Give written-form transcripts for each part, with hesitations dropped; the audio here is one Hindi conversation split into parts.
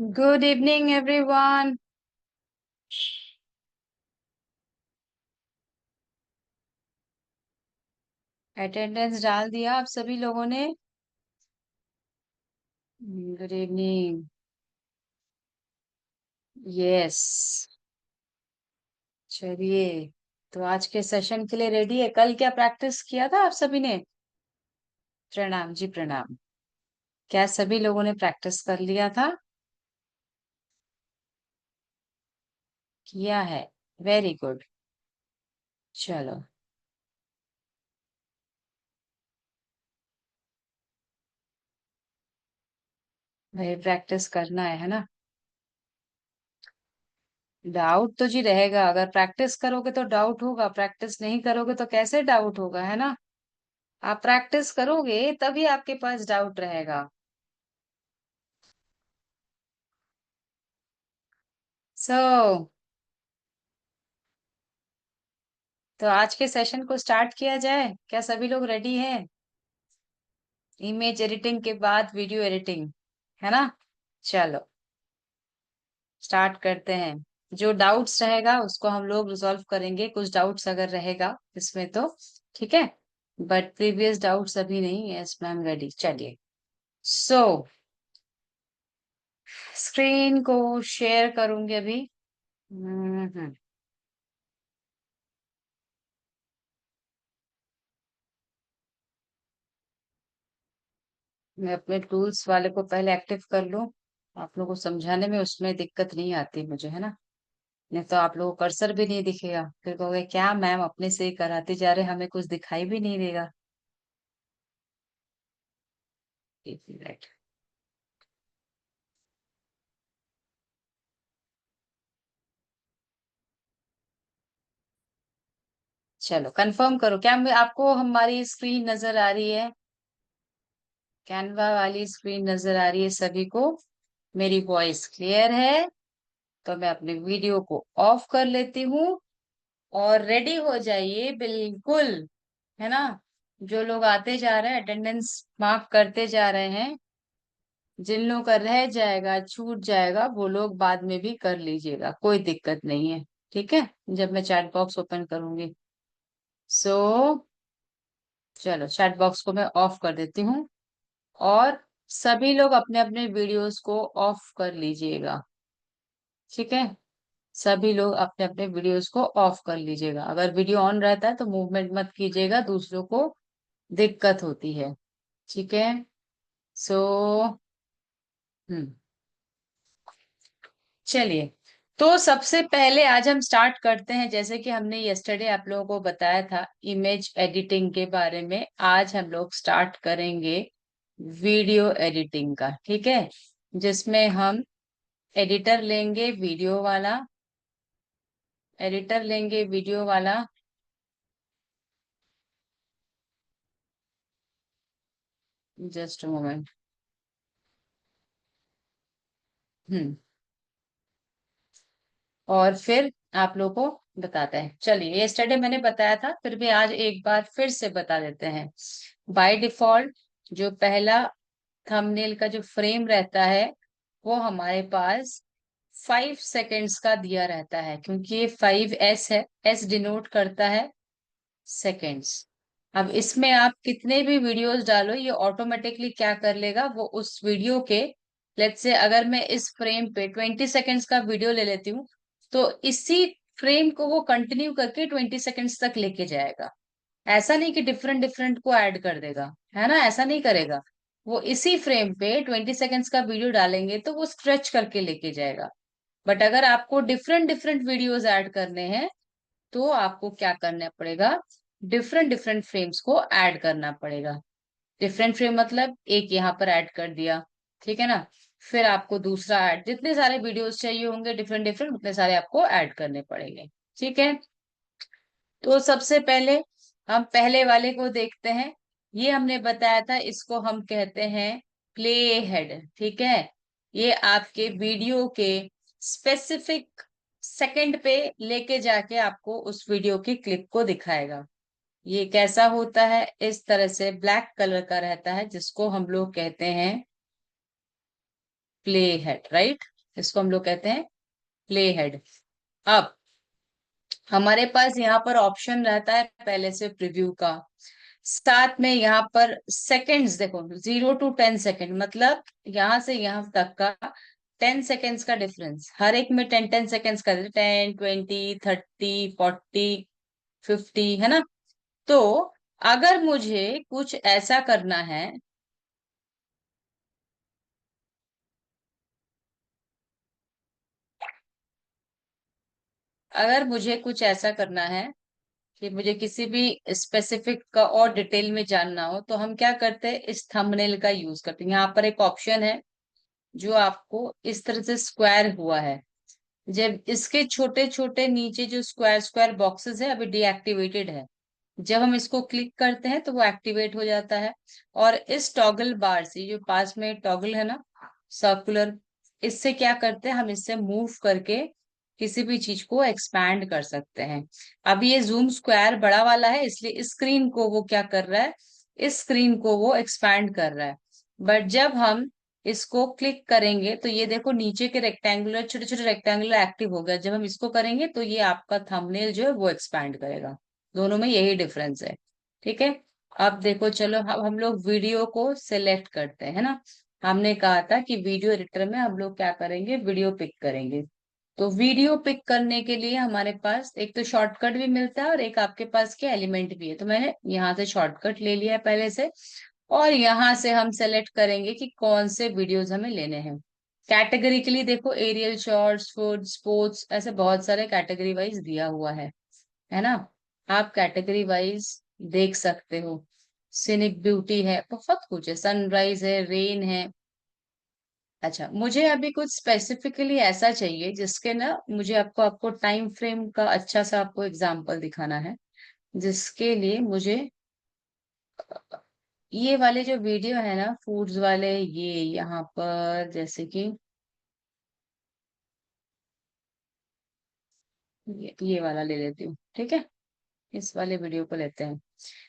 Good evening everyone. अटेंडेंस डाल दिया आप सभी लोगों ने? Good evening. यस। चलिए, तो आज के सेशन के लिए रेडी है? कल क्या प्रैक्टिस किया था आप सभी ने? प्रणाम जी, प्रणाम। क्या सभी लोगों ने प्रैक्टिस कर लिया था? किया है। Very good. चलो। भाई प्रैक्टिस करना है ना? डाउट तो जी रहेगा, अगर प्रैक्टिस करोगे तो डाउट होगा, प्रैक्टिस नहीं करोगे तो कैसे डाउट होगा, है ना? आप प्रैक्टिस करोगे तभी आपके पास डाउट रहेगा। सो तो आज के सेशन को स्टार्ट किया जाए, क्या सभी लोग रेडी हैं? इमेज एडिटिंग के बाद वीडियो एडिटिंग, है ना? चलो स्टार्ट करते हैं। जो डाउट्स रहेगा उसको हम लोग रिजॉल्व करेंगे, कुछ डाउट्स अगर रहेगा इसमें तो ठीक है, बट प्रीवियस डाउट्स अभी नहीं। Yes ma'am, ready. चलिए। सो स्क्रीन को शेयर करूंगी अभी। हम्म। मैं अपने टूल्स वाले को पहले एक्टिव कर लूं। आप लोगों को समझाने में उसमें दिक्कत नहीं आती मुझे, है ना? नहीं तो आप लोगों को कर्सर भी नहीं दिखेगा, फिर कहोगे क्या मैम अपने से ही कराते जा रहे, हमें कुछ दिखाई भी नहीं देगा। एक मिनट। चलो कंफर्म करो, क्या आपको हमारी स्क्रीन नजर आ रही है? कैनवा वाली स्क्रीन नजर आ रही है सभी को? मेरी वॉइस क्लियर है? तो मैं अपने वीडियो को ऑफ कर लेती हूँ और रेडी हो जाइए बिल्कुल, है ना? जो लोग आते जा रहे हैं अटेंडेंस मार्क करते जा रहे हैं, जिन लोगों का रह जाएगा छूट जाएगा वो लोग बाद में भी कर लीजिएगा, कोई दिक्कत नहीं है। ठीक है, जब मैं चैट बॉक्स ओपन करूंगी। सो चलो चैट बॉक्स को मैं ऑफ कर देती हूँ और सभी लोग अपने अपने वीडियोस को ऑफ कर लीजिएगा। ठीक है, सभी लोग अपने अपने वीडियोस को ऑफ कर लीजिएगा। अगर वीडियो ऑन रहता है तो मूवमेंट मत कीजिएगा, दूसरों को दिक्कत होती है। ठीक है। सो हम्म चलिए, तो सबसे पहले आज हम स्टार्ट करते हैं, जैसे कि हमने यस्टरडे आप लोगों को बताया था इमेज एडिटिंग के बारे में। आज हम लोग स्टार्ट करेंगे वीडियो एडिटिंग का, ठीक है? जिसमें हम एडिटर लेंगे वीडियो वाला, एडिटर लेंगे वीडियो वाला। Just moment. हम्म और फिर आप लोग को बताते हैं। चलिए, यस्टरडे मैंने बताया था, फिर भी आज एक बार फिर से बता देते हैं। बाय डिफॉल्ट जो पहला थंबनेल का जो फ्रेम रहता है वो हमारे पास 5 सेकेंड्स का दिया रहता है, क्योंकि ये 5S है, एस डिनोट करता है सेकेंड्स। अब इसमें आप कितने भी वीडियोस डालो ये ऑटोमेटिकली क्या कर लेगा, वो उस वीडियो के, लेट्स से अगर मैं इस फ्रेम पे 20 सेकेंड्स का वीडियो ले लेती हूँ, तो इसी फ्रेम को वो कंटिन्यू करके 20 सेकेंड्स तक लेके जाएगा। ऐसा नहीं कि डिफरेंट डिफरेंट को ऐड कर देगा, है ना? ऐसा नहीं करेगा। वो इसी फ्रेम पे 20 सेकेंड्स का वीडियो डालेंगे तो वो स्ट्रेच करके लेके जाएगा। बट अगर आपको डिफरेंट डिफरेंट वीडियोस ऐड करने हैं तो आपको क्या करना पड़ेगा, डिफरेंट डिफरेंट फ्रेम्स को ऐड करना पड़ेगा। डिफरेंट फ्रेम मतलब एक यहाँ पर ऐड कर दिया, ठीक है ना? फिर आपको दूसरा ऐड, जितने सारे वीडियोस चाहिए होंगे डिफरेंट डिफरेंट उतने सारे आपको ऐड करने पड़ेंगे। ठीक है, तो सबसे पहले हम पहले वाले को देखते हैं। ये हमने बताया था, इसको हम कहते हैं प्ले हेड। ठीक है, ये आपके वीडियो के स्पेसिफिक सेकंड पे लेके जाके आपको उस वीडियो की क्लिप को दिखाएगा। ये कैसा होता है, इस तरह से ब्लैक कलर का रहता है, जिसको हम लोग कहते हैं प्ले हेड, राइट, इसको हम लोग कहते हैं प्ले हेड। अब हमारे पास यहाँ पर ऑप्शन रहता है पहले से प्रीव्यू का, साथ में यहाँ पर सेकंड्स देखो 0 to 10 सेकेंड, मतलब यहाँ से यहाँ तक का 10 सेकेंड्स का डिफरेंस, हर एक में 10 10 सेकेंड्स का, 10 20 30 40 50, है ना। तो अगर मुझे कुछ ऐसा करना है, अगर मुझे कुछ ऐसा करना है कि मुझे किसी भी स्पेसिफिक का और डिटेल में जानना हो, तो हम क्या करते हैं, इस थंबनेल का यूज करते हैं। यहाँ पर एक ऑप्शन है जो आपको इस तरह से स्क्वायर हुआ है, जब इसके छोटे छोटे नीचे जो स्क्वायर स्क्वायर बॉक्सेस है अभी डीएक्टिवेटेड है, जब हम इसको क्लिक करते हैं तो वो एक्टिवेट हो जाता है। और इस टॉगल बार से, जो पास में टॉगल है ना सर्कुलर, इससे क्या करते हैं, हम इससे मूव करके किसी भी चीज को एक्सपैंड कर सकते हैं। अब ये जूम स्क्वायर बड़ा वाला है, इसलिए इस स्क्रीन को वो क्या कर रहा है, इस स्क्रीन को वो एक्सपैंड कर रहा है। बट जब हम इसको क्लिक करेंगे तो ये देखो नीचे के रेक्टेंगुलर, छोटे छोटे रेक्टेंगुलर एक्टिव हो गया, जब हम इसको करेंगे तो ये आपका थंबनेल जो है वो एक्सपैंड करेगा। दोनों में यही डिफरेंस है, ठीक है। अब देखो चलो, अब हम लोग वीडियो को सिलेक्ट करते हैं ना। हमने कहा था कि वीडियो एडिटर में हम लोग क्या करेंगे, वीडियो पिक करेंगे। तो वीडियो पिक करने के लिए हमारे पास एक तो शॉर्टकट भी मिलता है और एक आपके पास के एलिमेंट भी है। तो मैंने यहाँ से शॉर्टकट ले लिया है पहले से, और यहाँ से हम सेलेक्ट करेंगे कि कौन से वीडियोस हमें लेने हैं। कैटेगरी के लिए देखो एरियल शॉर्ट्स, फूड, स्पोर्ट्स, ऐसे बहुत सारे कैटेगरी वाइज दिया हुआ है ना। आप कैटेगरी वाइज देख सकते हो, सीनिक ब्यूटी है, बहुत कुछ है, सनराइज है, रेन है। अच्छा, मुझे अभी कुछ स्पेसिफिकली ऐसा चाहिए जिसके ना मुझे आपको आपको टाइम फ्रेम का अच्छा सा आपको एग्जांपल दिखाना है, जिसके लिए मुझे ये वाले जो वीडियो है ना फूड्स वाले, ये यहाँ पर जैसे कि ये वाला ले लेती हूँ, ठीक है। इस वाले वीडियो को लेते हैं।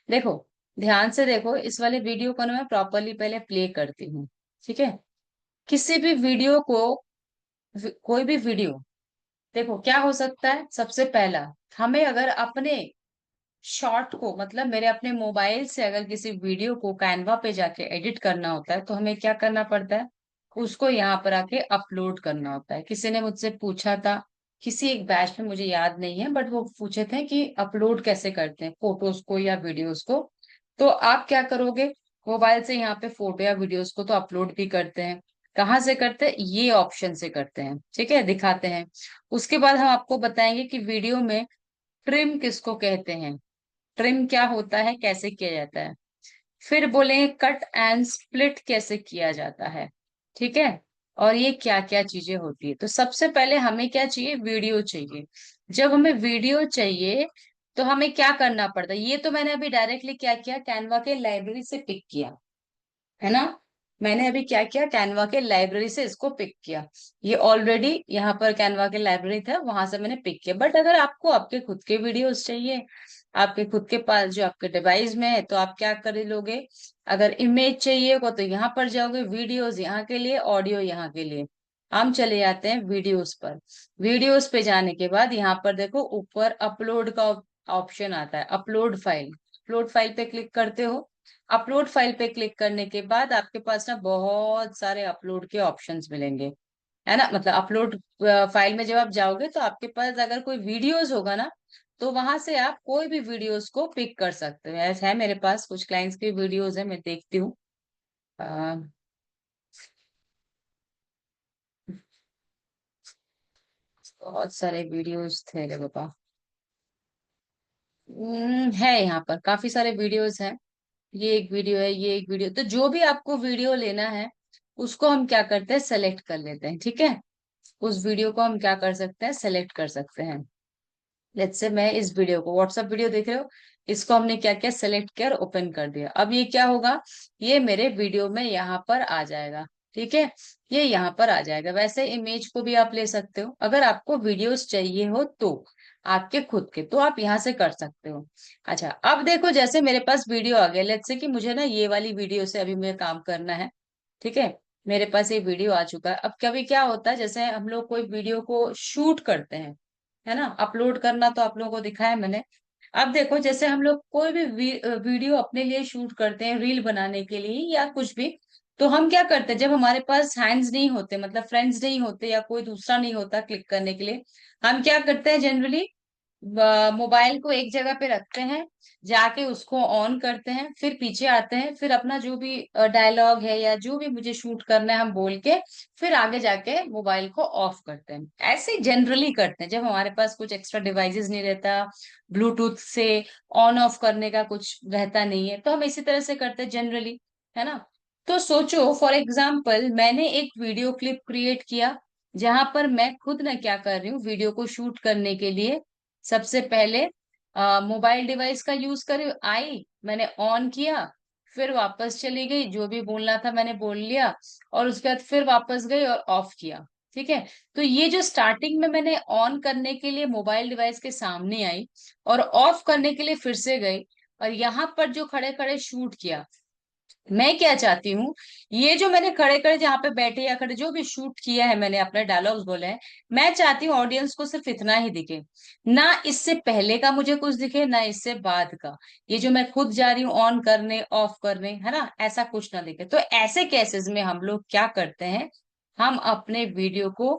देखो, ध्यान से देखो, इस वाले वीडियो को ना मैं प्रॉपरली पहले प्ले करती हूँ, ठीक है। किसी भी वीडियो को, कोई भी वीडियो, देखो क्या हो सकता है, सबसे पहला, हमें अगर अपने शॉर्ट को, मतलब मेरे अपने मोबाइल से अगर किसी वीडियो को कैनवा पे जाके एडिट करना होता है तो हमें क्या करना पड़ता है, उसको यहाँ पर आके अपलोड करना होता है। किसी ने मुझसे पूछा था, किसी एक बैच में, मुझे याद नहीं है, बट वो पूछे थे कि अपलोड कैसे करते हैं फोटोज को या वीडियोज को। तो आप क्या करोगे, मोबाइल से यहाँ पे फोटो या वीडियोज को तो अपलोड भी करते हैं, कहाँ से करते हैं, ये ऑप्शन से करते हैं, ठीक है, दिखाते हैं। उसके बाद हम आपको बताएंगे कि वीडियो में ट्रिम किसको कहते हैं, ट्रिम क्या होता है, कैसे किया जाता है। फिर बोलेंगे कट एंड स्प्लिट कैसे किया जाता है, ठीक है। और ये क्या क्या चीजें होती है। तो सबसे पहले हमें क्या चाहिए, वीडियो चाहिए। जब हमें वीडियो चाहिए तो हमें क्या करना पड़ता है, ये तो मैंने अभी डायरेक्टली क्या किया, कैनवा के लाइब्रेरी से पिक किया, है ना। मैंने अभी क्या किया, कैनवा के लाइब्रेरी से इसको पिक किया। ये ऑलरेडी यहाँ पर कैनवा के लाइब्रेरी था, वहां से मैंने पिक किया। बट अगर आपको आपके खुद के वीडियोस चाहिए, आपके खुद के पास जो आपके डिवाइस में है, तो आप क्या कर लोगे, अगर इमेज चाहिए होगा तो यहाँ पर जाओगे, वीडियोस यहाँ के लिए, ऑडियो यहाँ के लिए। हम चले जाते हैं वीडियोस पर। वीडियोस पे जाने के बाद यहाँ पर देखो ऊपर अपलोड का ऑप्शन आता है, अपलोड फाइल। अपलोड फाइल पे क्लिक करते हो। अपलोड फाइल पे क्लिक करने के बाद आपके पास ना बहुत सारे अपलोड के ऑप्शंस मिलेंगे, है ना। मतलब अपलोड फाइल में जब आप जाओगे तो आपके पास अगर कोई वीडियोस होगा ना, तो वहां से आप कोई भी वीडियोस को पिक कर सकते हो। ऐसा है, मेरे पास कुछ क्लाइंट्स के वीडियोस है, मैं देखती हूँ। अ, बहुत सारे वीडियोस थे रे बाबा। है, यहाँ पर काफी सारे वीडियोस हैं। ये एक वीडियो है, ये एक वीडियो, तो जो भी आपको वीडियो लेना है उसको हम क्या करते हैं, सेलेक्ट कर लेते हैं, ठीक है। उस वीडियो को हम क्या कर सकते हैं, सेलेक्ट कर सकते हैं। लेट्स से मैं इस वीडियो को, व्हाट्सएप वीडियो देख रहे हो, इसको हमने क्या किया, सेलेक्ट किया और ओपन कर दिया। अब ये क्या होगा, ये मेरे वीडियो में यहाँ पर आ जाएगा, ठीक है। ये यहाँ पर आ जाएगा। वैसे इमेज को भी आप ले सकते हो, अगर आपको वीडियोस चाहिए हो तो आपके खुद के, तो आप यहाँ से कर सकते हो। अच्छा, अब देखो जैसे मेरे पास वीडियो आ गया, लेट्स से कि मुझे ना ये वाली वीडियो से अभी मुझे काम करना है, ठीक है। मेरे पास ये वीडियो आ चुका है। अब कभी क्या होता है, जैसे हम लोग कोई वीडियो को शूट करते हैं, है ना, अपलोड करना तो आप लोगों को दिखाया मैंने। अब देखो, जैसे हम लोग कोई भी वीडियो अपने लिए शूट करते हैं रील बनाने के लिए या कुछ भी, तो हम क्या करते हैं, जब हमारे पास हैंड्स नहीं होते, मतलब फ्रेंड्स नहीं होते या कोई दूसरा नहीं होता क्लिक करने के लिए, हम क्या करते हैं जनरली, मोबाइल को एक जगह पे रखते हैं, जाके उसको ऑन करते हैं, फिर पीछे आते हैं, फिर अपना जो भी डायलॉग है या जो भी मुझे शूट करना है हम बोल के, फिर आगे जाके मोबाइल को ऑफ करते हैं। ऐसे जनरली करते हैं जब हमारे पास कुछ एक्स्ट्रा डिवाइसेस नहीं रहता, ब्लूटूथ से ऑन ऑफ करने का कुछ रहता नहीं है, तो हम इसी तरह से करते हैं जनरली, है ना। तो सोचो फॉर एग्जाम्पल, मैंने एक वीडियो क्लिप क्रिएट किया जहां पर मैं खुद ना क्या कर रही हूँ, वीडियो को शूट करने के लिए सबसे पहले मोबाइल डिवाइस का यूज कर आई, मैंने ऑन किया, फिर वापस चली गई, जो भी बोलना था मैंने बोल लिया, और उसके बाद फिर वापस गई और ऑफ किया। ठीक है। तो ये जो स्टार्टिंग में मैंने ऑन करने के लिए मोबाइल डिवाइस के सामने आई और ऑफ करने के लिए फिर से गई, और यहाँ पर जो खड़े खड़े शूट किया, मैं क्या चाहती हूँ, ये जो मैंने खड़े खड़े जहाँ पे बैठे या खड़े जो भी शूट किया है, मैंने अपने डायलॉग्स बोले हैं, मैं चाहती हूँ ऑडियंस को सिर्फ इतना ही दिखे, ना इससे पहले का मुझे कुछ दिखे ना इससे बाद का। ये जो मैं खुद जा रही हूँ ऑन करने ऑफ करने, है ना, ऐसा कुछ ना दिखे। तो ऐसे केसेस में हम लोग क्या करते हैं, हम अपने वीडियो को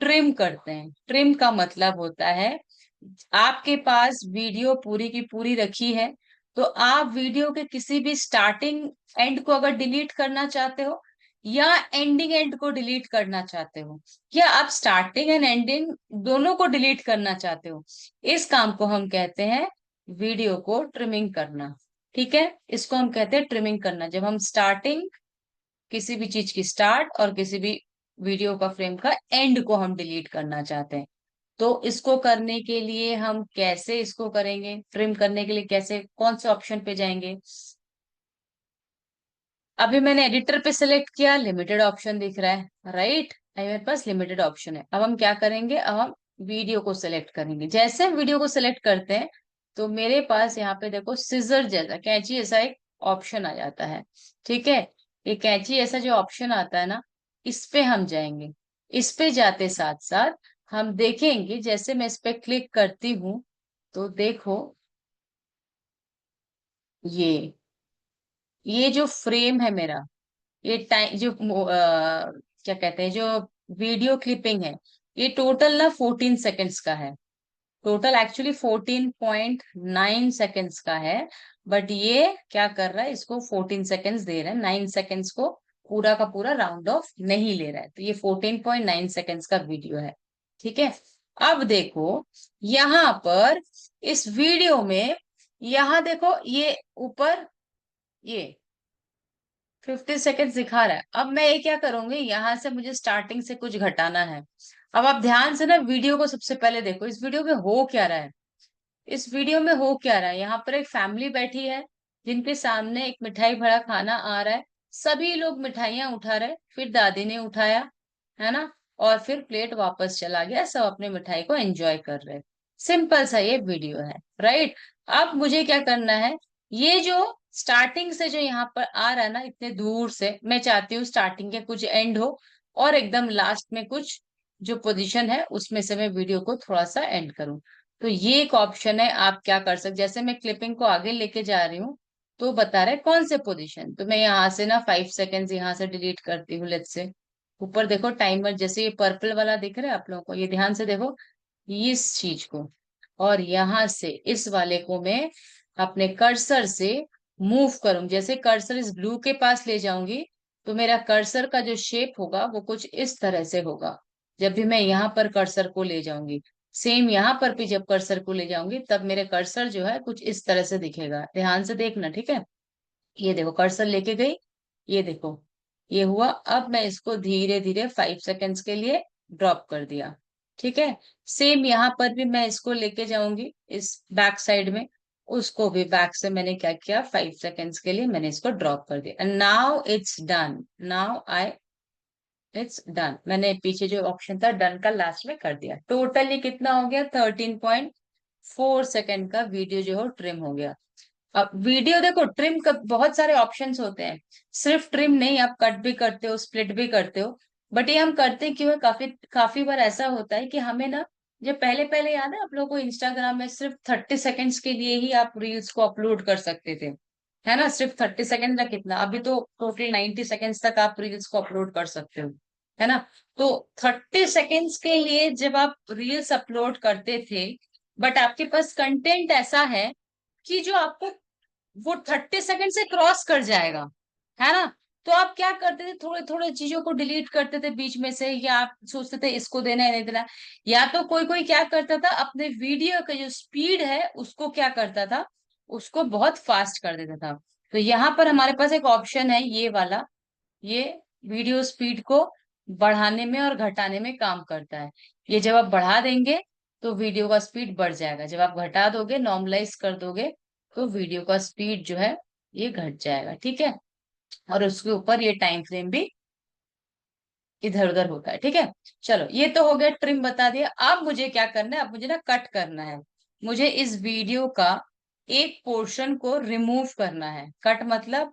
ट्रिम करते हैं। ट्रिम का मतलब होता है, आपके पास वीडियो पूरी की पूरी रखी है, तो आप वीडियो के किसी भी स्टार्टिंग एंड को अगर डिलीट करना चाहते हो, या एंडिंग एंड को डिलीट करना चाहते हो, या आप स्टार्टिंग एंड एंडिंग दोनों को डिलीट करना चाहते हो, इस काम को हम कहते हैं वीडियो को ट्रिमिंग करना। ठीक है, इसको हम कहते हैं ट्रिमिंग करना, जब हम स्टार्टिंग किसी भी चीज की स्टार्ट और किसी भी वीडियो का फ्रेम का एंड को हम डिलीट करना चाहते हैं। तो इसको करने के लिए हम कैसे इसको करेंगे, ट्रिम करने के लिए कैसे, कौन से ऑप्शन पे जाएंगे। अभी मैंने एडिटर पे सिलेक्ट किया, लिमिटेड ऑप्शन दिख रहा है, राइट, अभी मेरे पास लिमिटेड ऑप्शन है। अब हम क्या करेंगे, अब हम वीडियो को सिलेक्ट करेंगे। जैसे हम वीडियो को सिलेक्ट करते हैं, तो मेरे पास यहाँ पे देखो सिजर जैसा, कैंची जैसा एक ऑप्शन आ जाता है। ठीक है, ये कैंची ऐसा जो ऑप्शन आता है ना, इस पे हम जाएंगे। इस पे जाते साथ साथ हम देखेंगे, जैसे मैं इस पे क्लिक करती हूँ, तो देखो ये जो फ्रेम है मेरा, ये टाइम जो क्या कहते हैं, जो वीडियो क्लिपिंग है, ये टोटल ना 14 सेकेंड्स का है। टोटल एक्चुअली 14.9 सेकेंड्स का है, बट ये क्या कर रहा है, इसको 14 सेकेंड्स दे रहा है, 9 सेकेंड्स को पूरा का पूरा राउंड ऑफ नहीं ले रहा है, तो ये 14.9 सेकेंड्स का वीडियो है। ठीक है। अब देखो यहाँ पर इस वीडियो में, यहाँ देखो ये ऊपर ये 50 सेकेंड दिखा रहा है। अब मैं ये क्या करूंगी, यहाँ से मुझे स्टार्टिंग से कुछ घटाना है। अब आप ध्यान से ना वीडियो को सबसे पहले देखो, इस वीडियो में हो क्या रहा है। इस वीडियो में हो क्या रहा है, यहाँ पर एक फैमिली बैठी है जिनके सामने एक मिठाई भरा खाना आ रहा है। सभी लोग मिठाइयां उठा रहे, फिर दादी ने उठाया, है ना, और फिर प्लेट वापस चला गया, सब अपने मिठाई को एंजॉय कर रहे। सिंपल सा ये वीडियो है, राइट। अब मुझे क्या करना है, ये जो स्टार्टिंग से जो यहाँ पर आ रहा है ना, इतने दूर से, मैं चाहती हूँ स्टार्टिंग के कुछ एंड हो और एकदम लास्ट में कुछ जो पोजीशन है उसमें से मैं वीडियो को थोड़ा सा एंड करूं। तो ये एक ऑप्शन है, आप क्या कर सकते, जैसे मैं क्लिपिंग को आगे लेके जा रही हूँ, तो बता रहा है कौन से पोजीशन, तो मैं यहाँ से ना 5 सेकेंड्स यहाँ से डिलीट करती हूँ, लेट्स से। ऊपर देखो टाइमर, जैसे ये पर्पल वाला दिख रहा है आप लोगों को, ये ध्यान से देखो इस चीज को, और यहाँ से इस वाले को मैं अपने कर्सर से मूव करूं, जैसे कर्सर इस ब्लू के पास ले जाऊंगी, तो मेरा कर्सर का जो शेप होगा वो कुछ इस तरह से होगा। जब भी मैं यहाँ पर कर्सर को ले जाऊंगी, सेम यहाँ पर भी जब कर्सर को ले जाऊंगी, तब मेरे कर्सर जो है कुछ इस तरह से दिखेगा। ध्यान से देखना, ठीक है। ये देखो कर्सर लेके गई, ये देखो ये हुआ। अब मैं इसको धीरे धीरे 5 सेकेंड्स के लिए ड्रॉप कर दिया। ठीक है। सेम यहाँ पर भी मैं इसको लेके जाऊंगी इस बैक साइड में, उसको भी बैक से मैंने क्या किया, 5 सेकेंड्स के लिए मैंने इसको ड्रॉप कर दिया। Now it's done, now I it's done. मैंने पीछे जो ऑप्शन था डन का लास्ट में कर दिया। टोटली कितना हो गया, 13.4 सेकेंड का वीडियो जो है ट्रिम हो गया। अब वीडियो देखो, ट्रिम का बहुत सारे ऑप्शंस होते हैं। सिर्फ ट्रिम नहीं, आप कट भी करते हो, स्प्लिट भी करते हो। बट ये हम करते क्यों है, काफी काफी बार ऐसा होता है कि हमें ना, जब पहले पहले याद है आप लोगों को, इंस्टाग्राम में सिर्फ 30 सेकेंड्स के लिए ही आप रील्स को अपलोड कर सकते थे, है ना? सिर्फ 30 सेकेंड का कितना, अभी तो टोटल 90 सेकेंड्स तक आप रील्स को अपलोड कर सकते हो, है ना? तो 30 सेकेंड्स के लिए जब आप रील्स अपलोड करते थे, बट आपके पास कंटेंट ऐसा है कि जो आपको वो 30 सेकंड से क्रॉस कर जाएगा, है ना? तो आप क्या करते थे, थोड़े थोड़े चीजों को डिलीट करते थे बीच में से, या आप सोचते थे इसको देना है नहीं देना। या तो कोई कोई क्या करता था, अपने वीडियो का जो स्पीड है उसको क्या करता था, उसको बहुत फास्ट कर देता था। तो यहाँ पर हमारे पास एक ऑप्शन है ये वाला, ये वीडियो स्पीड को बढ़ाने में और घटाने में काम करता है। ये जब आप बढ़ा देंगे तो वीडियो का स्पीड बढ़ जाएगा, जब आप घटा दोगे, नॉर्मलाइज कर दोगे, तो वीडियो का स्पीड जो है ये घट जाएगा, ठीक है? और उसके ऊपर ये टाइम फ्रेम भी इधर उधर होता है, ठीक है? चलो, ये तो हो गया, ट्रिम बता दिया। अब मुझे क्या करना है, अब मुझे ना कट करना है। मुझे इस वीडियो का एक पोर्शन को रिमूव करना है। कट मतलब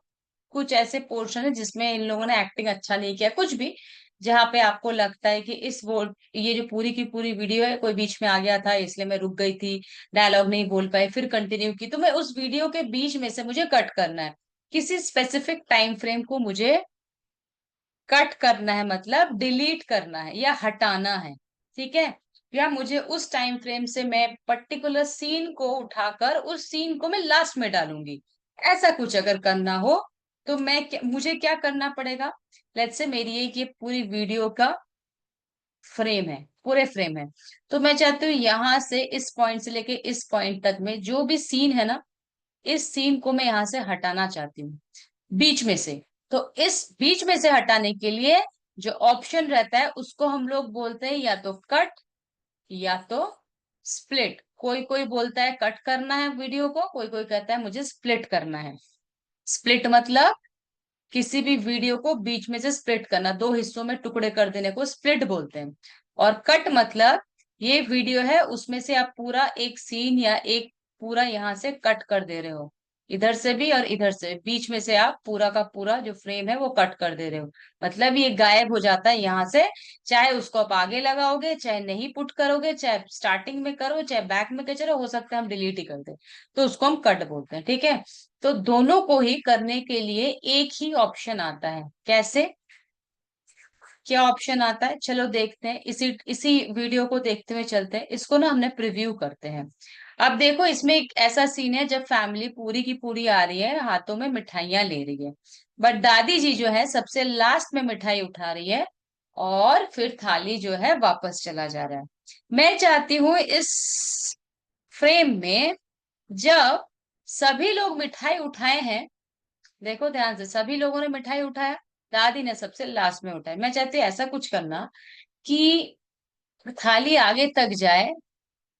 कुछ ऐसे पोर्शन है जिसमें इन लोगों ने एक्टिंग अच्छा नहीं किया, कुछ भी, जहां पे आपको लगता है कि इस वो ये जो पूरी की पूरी वीडियो है, कोई बीच में आ गया था इसलिए मैं रुक गई थी, डायलॉग नहीं बोल पाई, फिर कंटिन्यू की, तो मैं उस वीडियो के बीच में से मुझे कट करना है। किसी स्पेसिफिक टाइम फ्रेम को मुझे कट करना है, मतलब डिलीट करना है या हटाना है, ठीक है? या मुझे उस टाइम फ्रेम से मैं पर्टिकुलर सीन को उठाकर उस सीन को मैं लास्ट में डालूंगी, ऐसा कुछ अगर करना हो तो मुझे क्या करना पड़ेगा। लेट्स से मेरी ये पूरी वीडियो का फ्रेम है, पूरे फ्रेम है, तो मैं चाहती हूँ यहां से इस पॉइंट से लेके इस पॉइंट तक में जो भी सीन है ना, इस सीन को मैं यहां से हटाना चाहती हूँ, बीच में से। तो इस बीच में से हटाने के लिए जो ऑप्शन रहता है उसको हम लोग बोलते हैं या तो कट या तो स्प्लिट। कोई कोई बोलता है कट करना है वीडियो को, कोई कोई कहता है मुझे स्प्लिट करना है। स्प्लिट मतलब किसी भी वीडियो को बीच में से स्प्लिट करना, दो हिस्सों में टुकड़े कर देने को स्प्लिट बोलते हैं। और कट मतलब ये वीडियो है उसमें से आप पूरा एक सीन या एक पूरा यहाँ से कट कर दे रहे हो, इधर से भी और इधर से, बीच में से आप पूरा का पूरा जो फ्रेम है वो कट कर दे रहे हो, मतलब ये गायब हो जाता है यहाँ से। चाहे उसको आप आगे लगाओगे, चाहे नहीं पुट करोगे, चाहे स्टार्टिंग में करो, चाहे बैक में कचरो, हो सकता है हम डिलीट ही कर दे, तो उसको हम कट बोलते हैं, ठीक है? तो दोनों को ही करने के लिए एक ही ऑप्शन आता है, कैसे, क्या ऑप्शन आता है, चलो देखते हैं, इसी इसी वीडियो को देखते हुए चलते हैं, इसको ना हमने प्रिव्यू करते हैं। अब देखो, इसमें एक ऐसा सीन है जब फैमिली पूरी की पूरी आ रही है, हाथों में मिठाइयां ले रही है, बट दादी जी जो है सबसे लास्ट में मिठाई उठा रही है, और फिर थाली जो है वापस चला जा रहा है। मैं चाहती हूँ इस फ्रेम में, जब सभी लोग मिठाई उठाए हैं, देखो ध्यान से, सभी लोगों ने मिठाई उठाया, दादी ने सबसे लास्ट में उठाई, मैं चाहती हूँ ऐसा कुछ करना कि थाली आगे तक जाए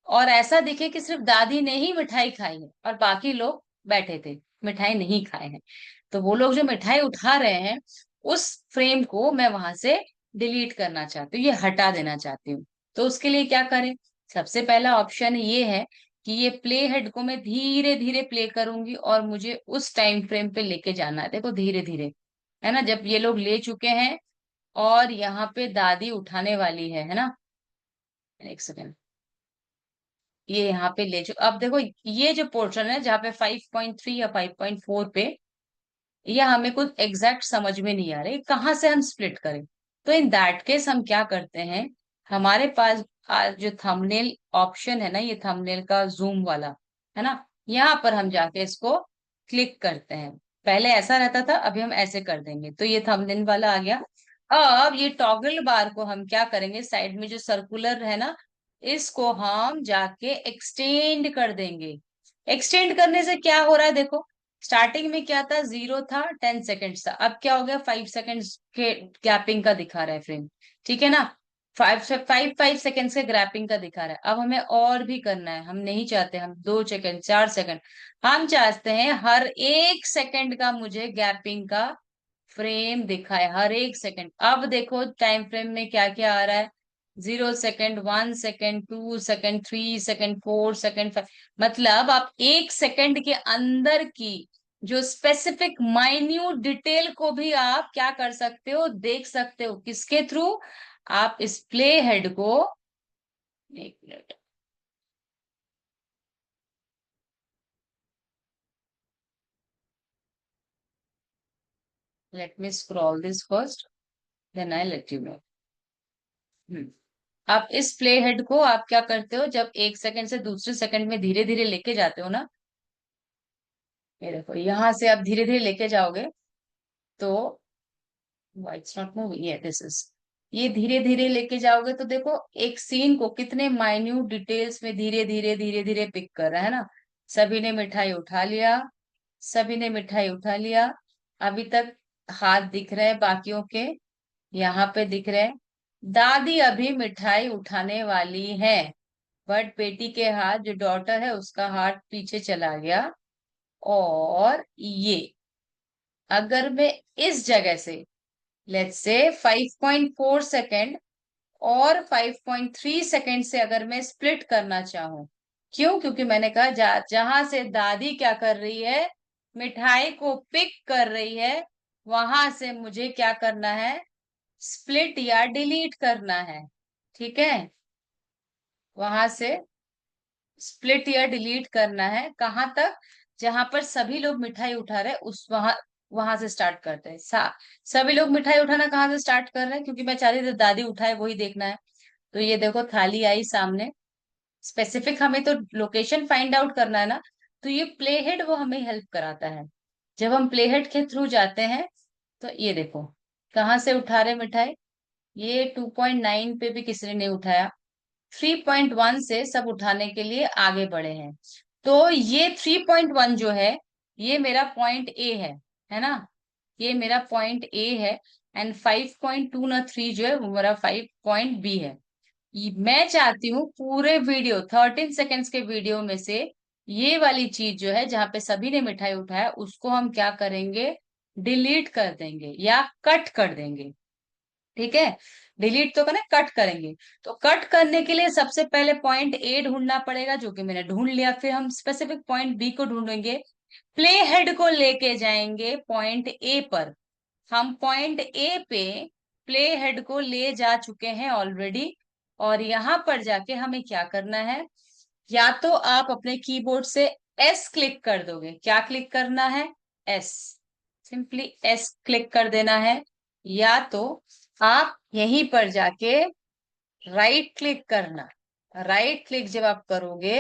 और ऐसा दिखे कि सिर्फ दादी ने ही मिठाई खाई है और बाकी लोग बैठे थे, मिठाई नहीं खाए हैं। तो वो लोग जो मिठाई उठा रहे हैं, उस फ्रेम को मैं वहां से डिलीट करना चाहती हूँ, ये हटा देना चाहती हूँ। तो उसके लिए क्या करें, सबसे पहला ऑप्शन ये है कि ये प्ले हेड को मैं धीरे धीरे प्ले करूंगी और मुझे उस टाइम फ्रेम पे लेके जाना है, देखो धीरे धीरे, है ना? जब ये लोग ले चुके हैं और यहाँ पे दादी उठाने वाली है ना, एक सेकेंड, ये यहाँ पे ले चुके, अब देखो ये जो पोर्शन है जहाँ पे 5.3 या 5.4 पे, यह हमें कुछ एग्जैक्ट समझ में नहीं आ रही, कहाँ से हम स्प्लिट करें। तो इन दैट केस हम क्या करते हैं, हमारे पास आज जो थंबनेल ऑप्शन है ना, ये थंबनेल का जूम वाला, है ना, यहाँ पर हम जाके इसको क्लिक करते हैं। पहले ऐसा रहता था, अभी हम ऐसे कर देंगे, तो ये थंबनेल वाला आ गया। अब ये टॉगल बार को हम क्या करेंगे, साइड में जो सर्कुलर है ना, इसको हम जाके एक्सटेंड कर देंगे। एक्सटेंड करने से क्या हो रहा है, देखो, स्टार्टिंग में क्या था, 0 था, 10 सेकेंड्स था, अब क्या हो गया, 5 सेकेंड्स के गैपिंग का दिखा रहा है फ्रेम, ठीक है ना? 5 5 सेकेंड्स के ग्रैपिंग का दिखा रहा है। अब हमें और भी करना है, हम नहीं चाहते हम 2 सेकेंड 4 सेकेंड, हम चाहते हैं हर एक सेकेंड का मुझे गैपिंग का फ्रेम दिखाए, हर एक सेकेंड। अब देखो टाइम फ्रेम में क्या क्या आ रहा है, 0 second, 1 second, 2 second, 3 second, 4 second, 5। मतलब आप 1 सेकेंड के अंदर की जो स्पेसिफिक माइन्यूट डिटेल को भी आप क्या कर सकते हो, देख सकते हो। किसके थ्रू? आप इस प्ले हेड को, एक minute, let me scroll this first, then I let you know. आप इस प्ले हेड को आप क्या करते हो, जब 1 सेकेंड से दूसरे सेकंड में धीरे धीरे लेके जाते हो ना, ये देखो यहां से आप धीरे धीरे लेके जाओगे तो, इट्स नॉट मूविंग, ये दिस इज, ये धीरे धीरे लेके जाओगे तो देखो एक सीन को कितने माइन्यूट डिटेल्स में धीरे धीरे धीरे धीरे पिक कर रहा है ना। सभी ने मिठाई उठा लिया, सभी ने मिठाई उठा लिया। अभी तक हाथ दिख रहे हैं बाकियों के, यहाँ पे दिख रहे हैं। दादी अभी मिठाई उठाने वाली है, बट बेटी के हाथ, जो डॉटर है उसका हाथ पीछे चला गया। और ये, अगर मैं इस जगह से, लेट्स से 5.4 सेकेंड और 5.3 सेकेंड से अगर मैं स्प्लिट करना चाहूं, क्यों? क्योंकि मैंने कहा जहां से दादी क्या कर रही है, मिठाई को पिक कर रही है, वहां से मुझे क्या करना है, स्प्लिट या डिलीट करना है। ठीक है, वहां से स्प्लिट या डिलीट करना है। कहां तक? जहां पर सभी लोग मिठाई उठा रहे हैं, उस वहां, वहां से स्टार्ट करते हैं। सभी लोग मिठाई उठाना कहाँ से स्टार्ट कर रहे हैं? क्योंकि मैं चाह रही थी दादी उठाए, वही देखना है। तो ये देखो थाली आई सामने, स्पेसिफिक हमें तो लोकेशन फाइंड आउट करना है ना। तो ये प्ले हेड वो हमें हेल्प कराता है। जब हम प्ले हेड के थ्रू जाते हैं तो ये देखो कहाँ से उठा रहे मिठाई। ये 2.9 पे भी किसी ने नहीं उठाया, 3.1 से सब उठाने के लिए आगे बढ़े हैं। तो ये 3.1 जो है, ये मेरा पॉइंट ए है ना, ये मेरा पॉइंट ए है। एंड 5.2 ना 3 जो है वो मेरा 5 पॉइंट बी है। मैं चाहती हूँ पूरे वीडियो 13 सेकेंड्स के वीडियो में से ये वाली चीज जो है जहां पे सभी ने मिठाई उठाया, उसको हम क्या करेंगे, डिलीट कर देंगे या कट कर देंगे। ठीक है, डिलीट तो करना, कट करेंगे। तो कट करने के लिए सबसे पहले पॉइंट ए ढूंढना पड़ेगा, जो कि मैंने ढूंढ लिया। फिर हम स्पेसिफिक पॉइंट बी को ढूंढेंगे, प्ले हेड को लेके जाएंगे पॉइंट ए पर। हम पॉइंट ए पे प्ले हेड को ले जा चुके हैं ऑलरेडी। और यहां पर जाके हमें क्या करना है, या तो आप अपने कीबोर्ड से एस क्लिक कर दोगे। क्या क्लिक करना है? एस, सिंपली एस क्लिक कर देना है। या तो आप यहीं पर जाके राइट क्लिक करना। राइट क्लिक जब आप करोगे,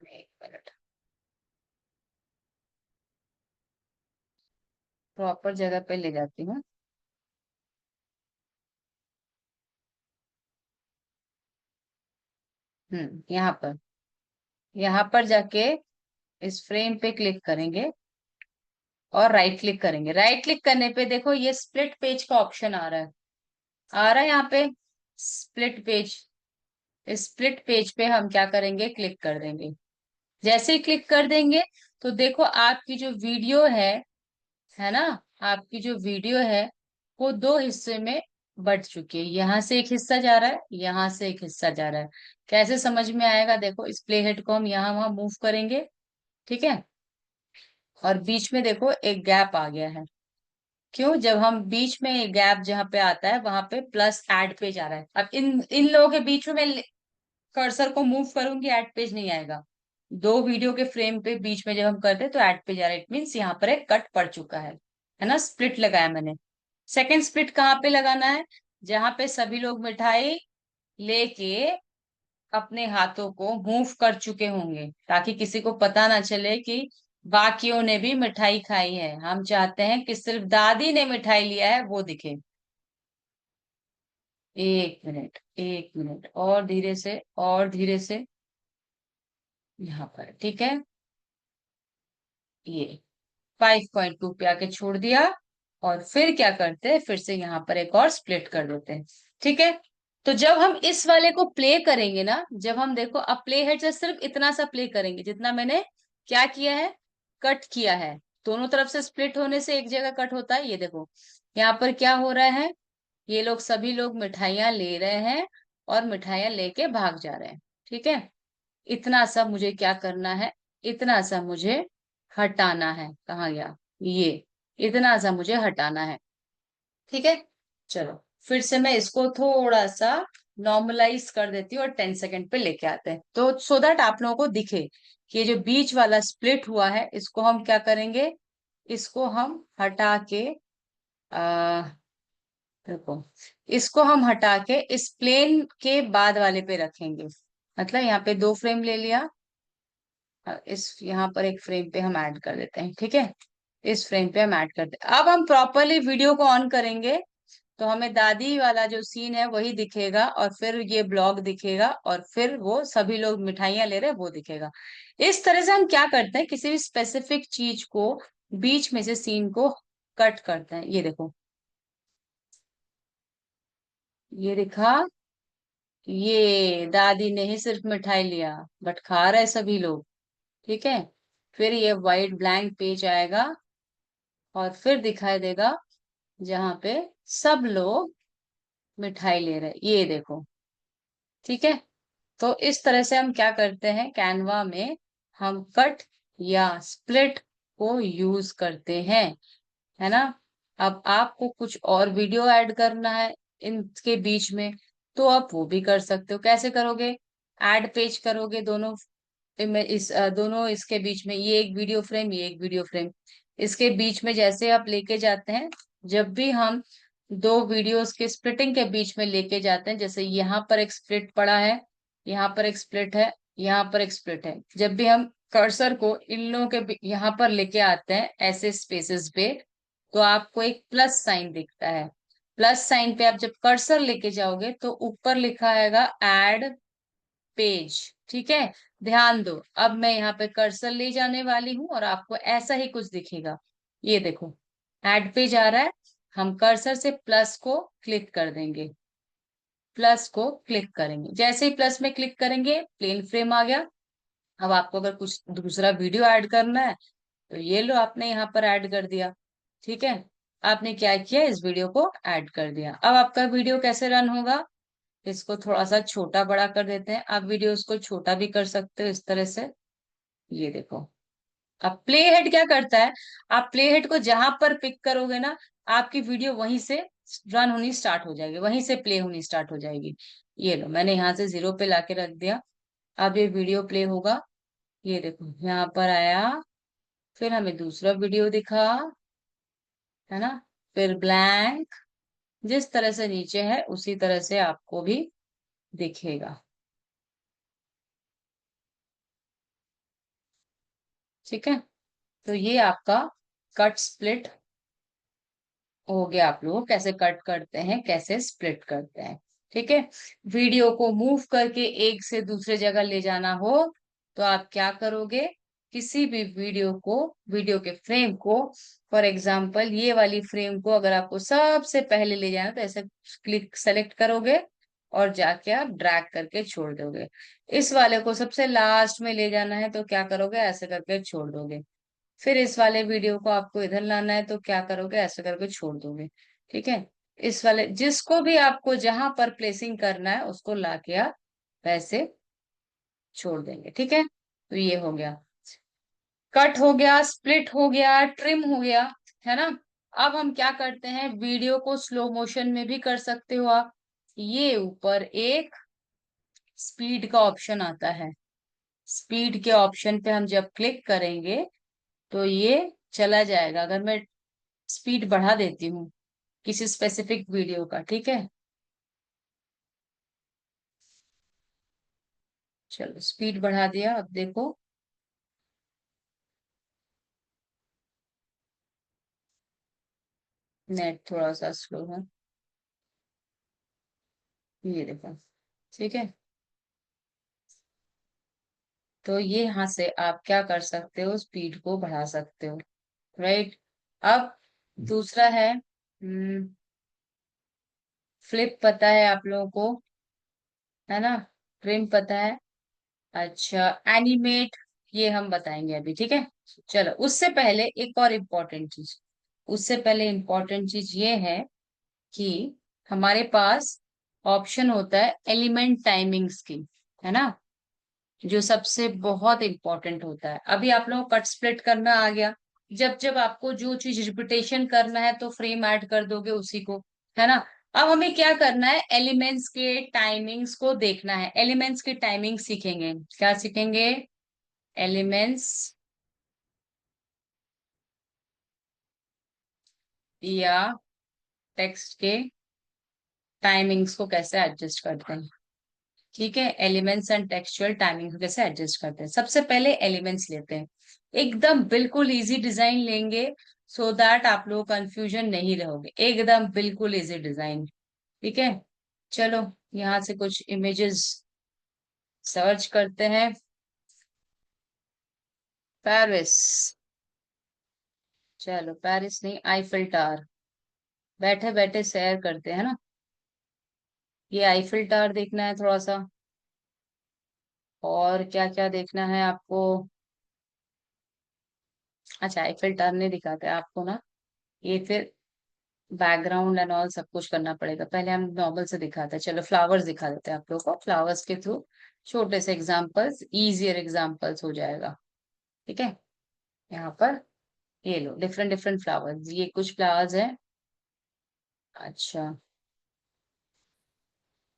एक मिनट, प्रॉपर जगह पे ले जाती हूँ। यहाँ पर, यहाँ पर जाके इस फ्रेम पे क्लिक करेंगे और राइट क्लिक करेंगे। राइट क्लिक करने पे देखो ये स्प्लिट पेज का ऑप्शन आ रहा है, आ रहा है यहाँ पे स्प्लिट पेज। इस स्प्लिट पेज पे हम क्या करेंगे, क्लिक कर देंगे। जैसे ही क्लिक कर देंगे तो देखो आपकी जो वीडियो है ना, आपकी जो वीडियो है वो दो हिस्से में बट चुकी है। यहाँ से एक हिस्सा जा रहा है, यहाँ से एक हिस्सा जा रहा है। कैसे समझ में आएगा? देखो इस प्ले हेड को हम यहाँ वहां मूव करेंगे, ठीक है, और बीच में देखो एक गैप आ गया है। क्यों? जब हम बीच में गैप जहाँ पे आता है वहां पे प्लस ऐड पेज आ रहा है। अब इन इन लोगों के बीच में मैं कर्सर को मूव करूंगी, ऐड पेज नहीं आएगा। दो वीडियो के फ्रेम पे बीच में जब हम करते हैं तो ऐड पेज आ रहा है। इट मीन्स यहाँ पर एक कट पड़ चुका है ना, स्प्लिट लगाया मैंने। सेकंड स्प्लिट कहाँ पे लगाना है? जहां पे सभी लोग मिठाई लेके अपने हाथों को मूव कर चुके होंगे, ताकि किसी को पता ना चले कि बाकियों ने भी मिठाई खाई है। हम चाहते हैं कि सिर्फ दादी ने मिठाई लिया है वो दिखे। एक मिनट, एक मिनट, और धीरे से, और धीरे से, यहाँ पर ठीक है। ये 5.2 पे आके छोड़ दिया। और फिर क्या करते हैं, फिर से यहाँ पर एक और स्प्लिट कर देते हैं। ठीक है, तो जब हम इस वाले को प्ले करेंगे ना, जब हम देखो अब प्ले हेड से सिर्फ इतना सा प्ले करेंगे जितना मैंने क्या किया है, कट किया है। दोनों तरफ से स्प्लिट होने से एक जगह कट होता है। ये देखो यहाँ पर क्या हो रहा है, ये लोग सभी लोग मिठाइयाँ ले रहे हैं और मिठाइयाँ लेके भाग जा रहे हैं। ठीक है, इतना सा मुझे क्या करना है, इतना सा मुझे हटाना है। कहाँ गया ये, इतना सा मुझे हटाना है। ठीक है, चलो फिर से मैं इसको थोड़ा सा नॉर्मलाइज कर देती हूँ और 10 सेकंड पे लेके आते हैं, तो सो दैट आप लोगों को दिखे कि ये जो बीच वाला स्प्लिट हुआ है इसको हम क्या करेंगे, इसको हम हटा के आ देखो, इसको हम हटा के इस प्लेन के बाद वाले पे रखेंगे। मतलब यहाँ पे 2 फ्रेम ले लिया, इस यहाँ पर एक फ्रेम पे हम ऐड कर देते हैं। ठीक है, इस फ्रेम पे हम ऐड करते हैं। अब हम प्रॉपरली वीडियो को ऑन करेंगे तो हमें दादी वाला जो सीन है वही दिखेगा, और फिर ये ब्लॉग दिखेगा, और फिर वो सभी लोग मिठाइयाँ ले रहे हैं वो दिखेगा। इस तरह से हम क्या करते हैं, किसी भी स्पेसिफिक चीज को बीच में से सीन को कट करते हैं। ये देखो, ये दिखा, ये दादी ने ही सिर्फ मिठाई लिया बट खा रहे सभी लोग। ठीक है, फिर ये वाइट ब्लैंक पेज आएगा और फिर दिखाई देगा जहां पे सब लोग मिठाई ले रहे हैं। ये देखो, ठीक है। तो इस तरह से हम क्या करते हैं, कैनवा में हम कट या स्प्लिट को यूज करते हैं, है ना। अब आपको कुछ और वीडियो ऐड करना है इनके बीच में, तो आप वो भी कर सकते हो। कैसे करोगे, ऐड पेज करोगे दोनों दोनों इसके बीच में, ये एक वीडियो फ्रेम, ये एक वीडियो फ्रेम, इसके बीच में जैसे आप लेके जाते हैं, जब भी हम दो वीडियोस के स्प्लिटिंग के बीच में लेके जाते हैं, जैसे यहाँ पर एक स्प्लिट पड़ा है, यहाँ पर एक स्प्लिट है, यहाँ पर एक स्प्लिट है, जब भी हम कर्सर को इन लोगों के यहाँ पर लेके आते हैं ऐसे स्पेसेस पे, तो आपको एक प्लस साइन दिखता है। प्लस साइन पे आप जब कर्सर लेके जाओगे तो ऊपर लिखा आएगा ऐड पेज। ठीक है, ध्यान दो, अब मैं यहाँ पे कर्सर ले जाने वाली हूँ और आपको ऐसा ही कुछ दिखेगा। ये देखो, ऐड पेज आ रहा है, हम कर्सर से प्लस को क्लिक कर देंगे, प्लस को क्लिक करेंगे, जैसे ही प्लस में क्लिक करेंगे प्लेन फ्रेम आ गया। अब आपको अगर कुछ दूसरा वीडियो ऐड करना है तो ये लो, आपने यहाँ पर ऐड कर दिया। ठीक है, आपने क्या किया, इस वीडियो को ऐड कर दिया। अब आपका वीडियो कैसे रन होगा, इसको थोड़ा सा छोटा बड़ा कर देते हैं, आप वीडियोस को छोटा भी कर सकते हो इस तरह से। ये देखो, अब प्ले हेड क्या करता है, आप प्ले हेड को जहां पर पिक करोगे ना, आपकी वीडियो वहीं से रन होनी स्टार्ट हो जाएगी, वहीं से प्ले होनी स्टार्ट हो जाएगी। ये लो, मैंने यहाँ से 0 पे लाके रख दिया, अब ये वीडियो प्ले होगा। ये देखो यहाँ पर आया, फिर हमें दूसरा वीडियो दिखा, है ना, फिर ब्लैंक, जिस तरह से नीचे है उसी तरह से आपको भी दिखेगा। ठीक है, तो ये आपका कट स्प्लिट हो गया। आप लोग कैसे कट करते हैं, कैसे स्प्लिट करते हैं। ठीक है, वीडियो को मूव करके एक से दूसरे जगह ले जाना हो तो आप क्या करोगे, किसी भी वीडियो को, वीडियो के फ्रेम को, फॉर एग्जांपल ये वाली फ्रेम को अगर आपको सबसे पहले ले जाना है, तो ऐसे क्लिक सेलेक्ट करोगे और जाके आप ड्रैग करके छोड़ दोगे। इस वाले को सबसे लास्ट में ले जाना है तो क्या करोगे, ऐसे करके छोड़ दोगे। फिर इस वाले वीडियो को आपको इधर लाना है तो क्या करोगे, ऐसे करके छोड़ दोगे। ठीक है, इस वाले जिसको भी आपको जहां पर प्लेसिंग करना है उसको लाके आप वैसे छोड़ देंगे। ठीक है, तो ये हो गया, कट हो गया, स्प्लिट हो गया, ट्रिम हो गया, है ना। अब हम क्या करते हैं, वीडियो को स्लो मोशन में भी कर सकते हो आप। ये ऊपर एक स्पीड का ऑप्शन आता है, स्पीड के ऑप्शन पे हम जब क्लिक करेंगे तो ये चला जाएगा। अगर मैं स्पीड बढ़ा देती हूँ किसी स्पेसिफिक वीडियो का, ठीक है, चलो स्पीड बढ़ा दिया, अब देखो नेट थोड़ा सा स्लो है, ये देखो। ठीक है, तो ये यहाँ से आप क्या कर सकते हो, स्पीड को बढ़ा सकते हो। राइट, अब दूसरा है फ्लिप, पता है आप लोगों को। है ना? फ्रेम पता है। अच्छा, एनिमेट, ये हम बताएंगे अभी, ठीक है। चलो, उससे पहले एक और इम्पोर्टेंट चीज, उससे पहले इम्पोर्टेंट चीज ये है कि हमारे पास ऑप्शन होता है एलिमेंट टाइमिंग्स की, है ना? जो सबसे बहुत इंपॉर्टेंट होता है। अभी आप लोगों को कट स्प्लिट करना आ गया। जब जब आपको जो चीज रिपीटेशन करना है तो फ्रेम ऐड कर दोगे उसी को, है ना? अब हमें क्या करना है, एलिमेंट्स के टाइमिंग्स को देखना है। एलिमेंट्स की टाइमिंग सीखेंगे, क्या सीखेंगे? एलिमेंट्स या टेक्स्ट के टाइमिंग्स को कैसे एडजस्ट करते हैं। ठीक है, एलिमेंट्स एंड टेक्सचुअल टाइमिंग को कैसे एडजस्ट करते हैं। सबसे पहले एलिमेंट्स लेते हैं, एकदम बिल्कुल इजी डिजाइन लेंगे, सो दैट आप लोग कंफ्यूजन नहीं रहोगे, एकदम बिल्कुल इजी डिजाइन। ठीक है, चलो यहाँ से कुछ इमेजेस सर्च करते हैं। पेरिस, चलो पेरिस नहीं, आईफिल टावर। बैठे बैठे सैर करते हैं ना, ये आईफिल टावर देखना है थोड़ा सा। और क्या क्या देखना है आपको? अच्छा, आईफिल टावर नहीं दिखाते आपको ना, ये फिर बैकग्राउंड एंड ऑल सब कुछ करना पड़ेगा। पहले हम नॉर्मल से दिखाते हैं, चलो फ्लावर्स दिखा देते हैं आप लोगों को, फ्लावर्स के थ्रू छोटे से एग्जांपल्स, इजियर एग्जांपल्स हो जाएगा। ठीक है, यहाँ पर ये लो, डिफरेंट डिफरेंट फ्लावर्स, ये कुछ फ्लावर्स हैं। अच्छा,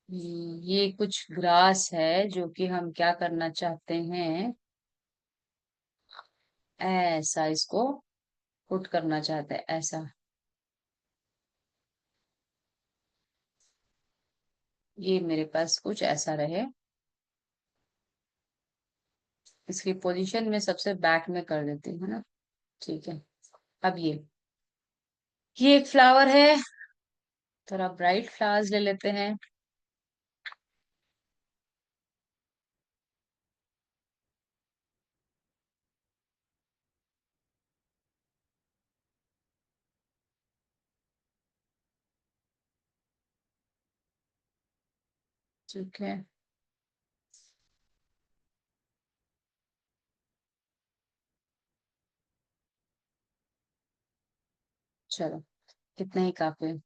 ये कुछ ग्रास है जो कि हम क्या करना चाहते हैं, ऐसा इसको पुट करना चाहते हैं, ऐसा। ये मेरे पास कुछ ऐसा रहे, इसकी पोजीशन में सबसे बैक में कर देती हूँ, है ना? ठीक है, अब ये एक फ्लावर है, थोड़ा ब्राइट फ्लावर्स ले लेते हैं। ठीक है, चलो कितना ही काफी है।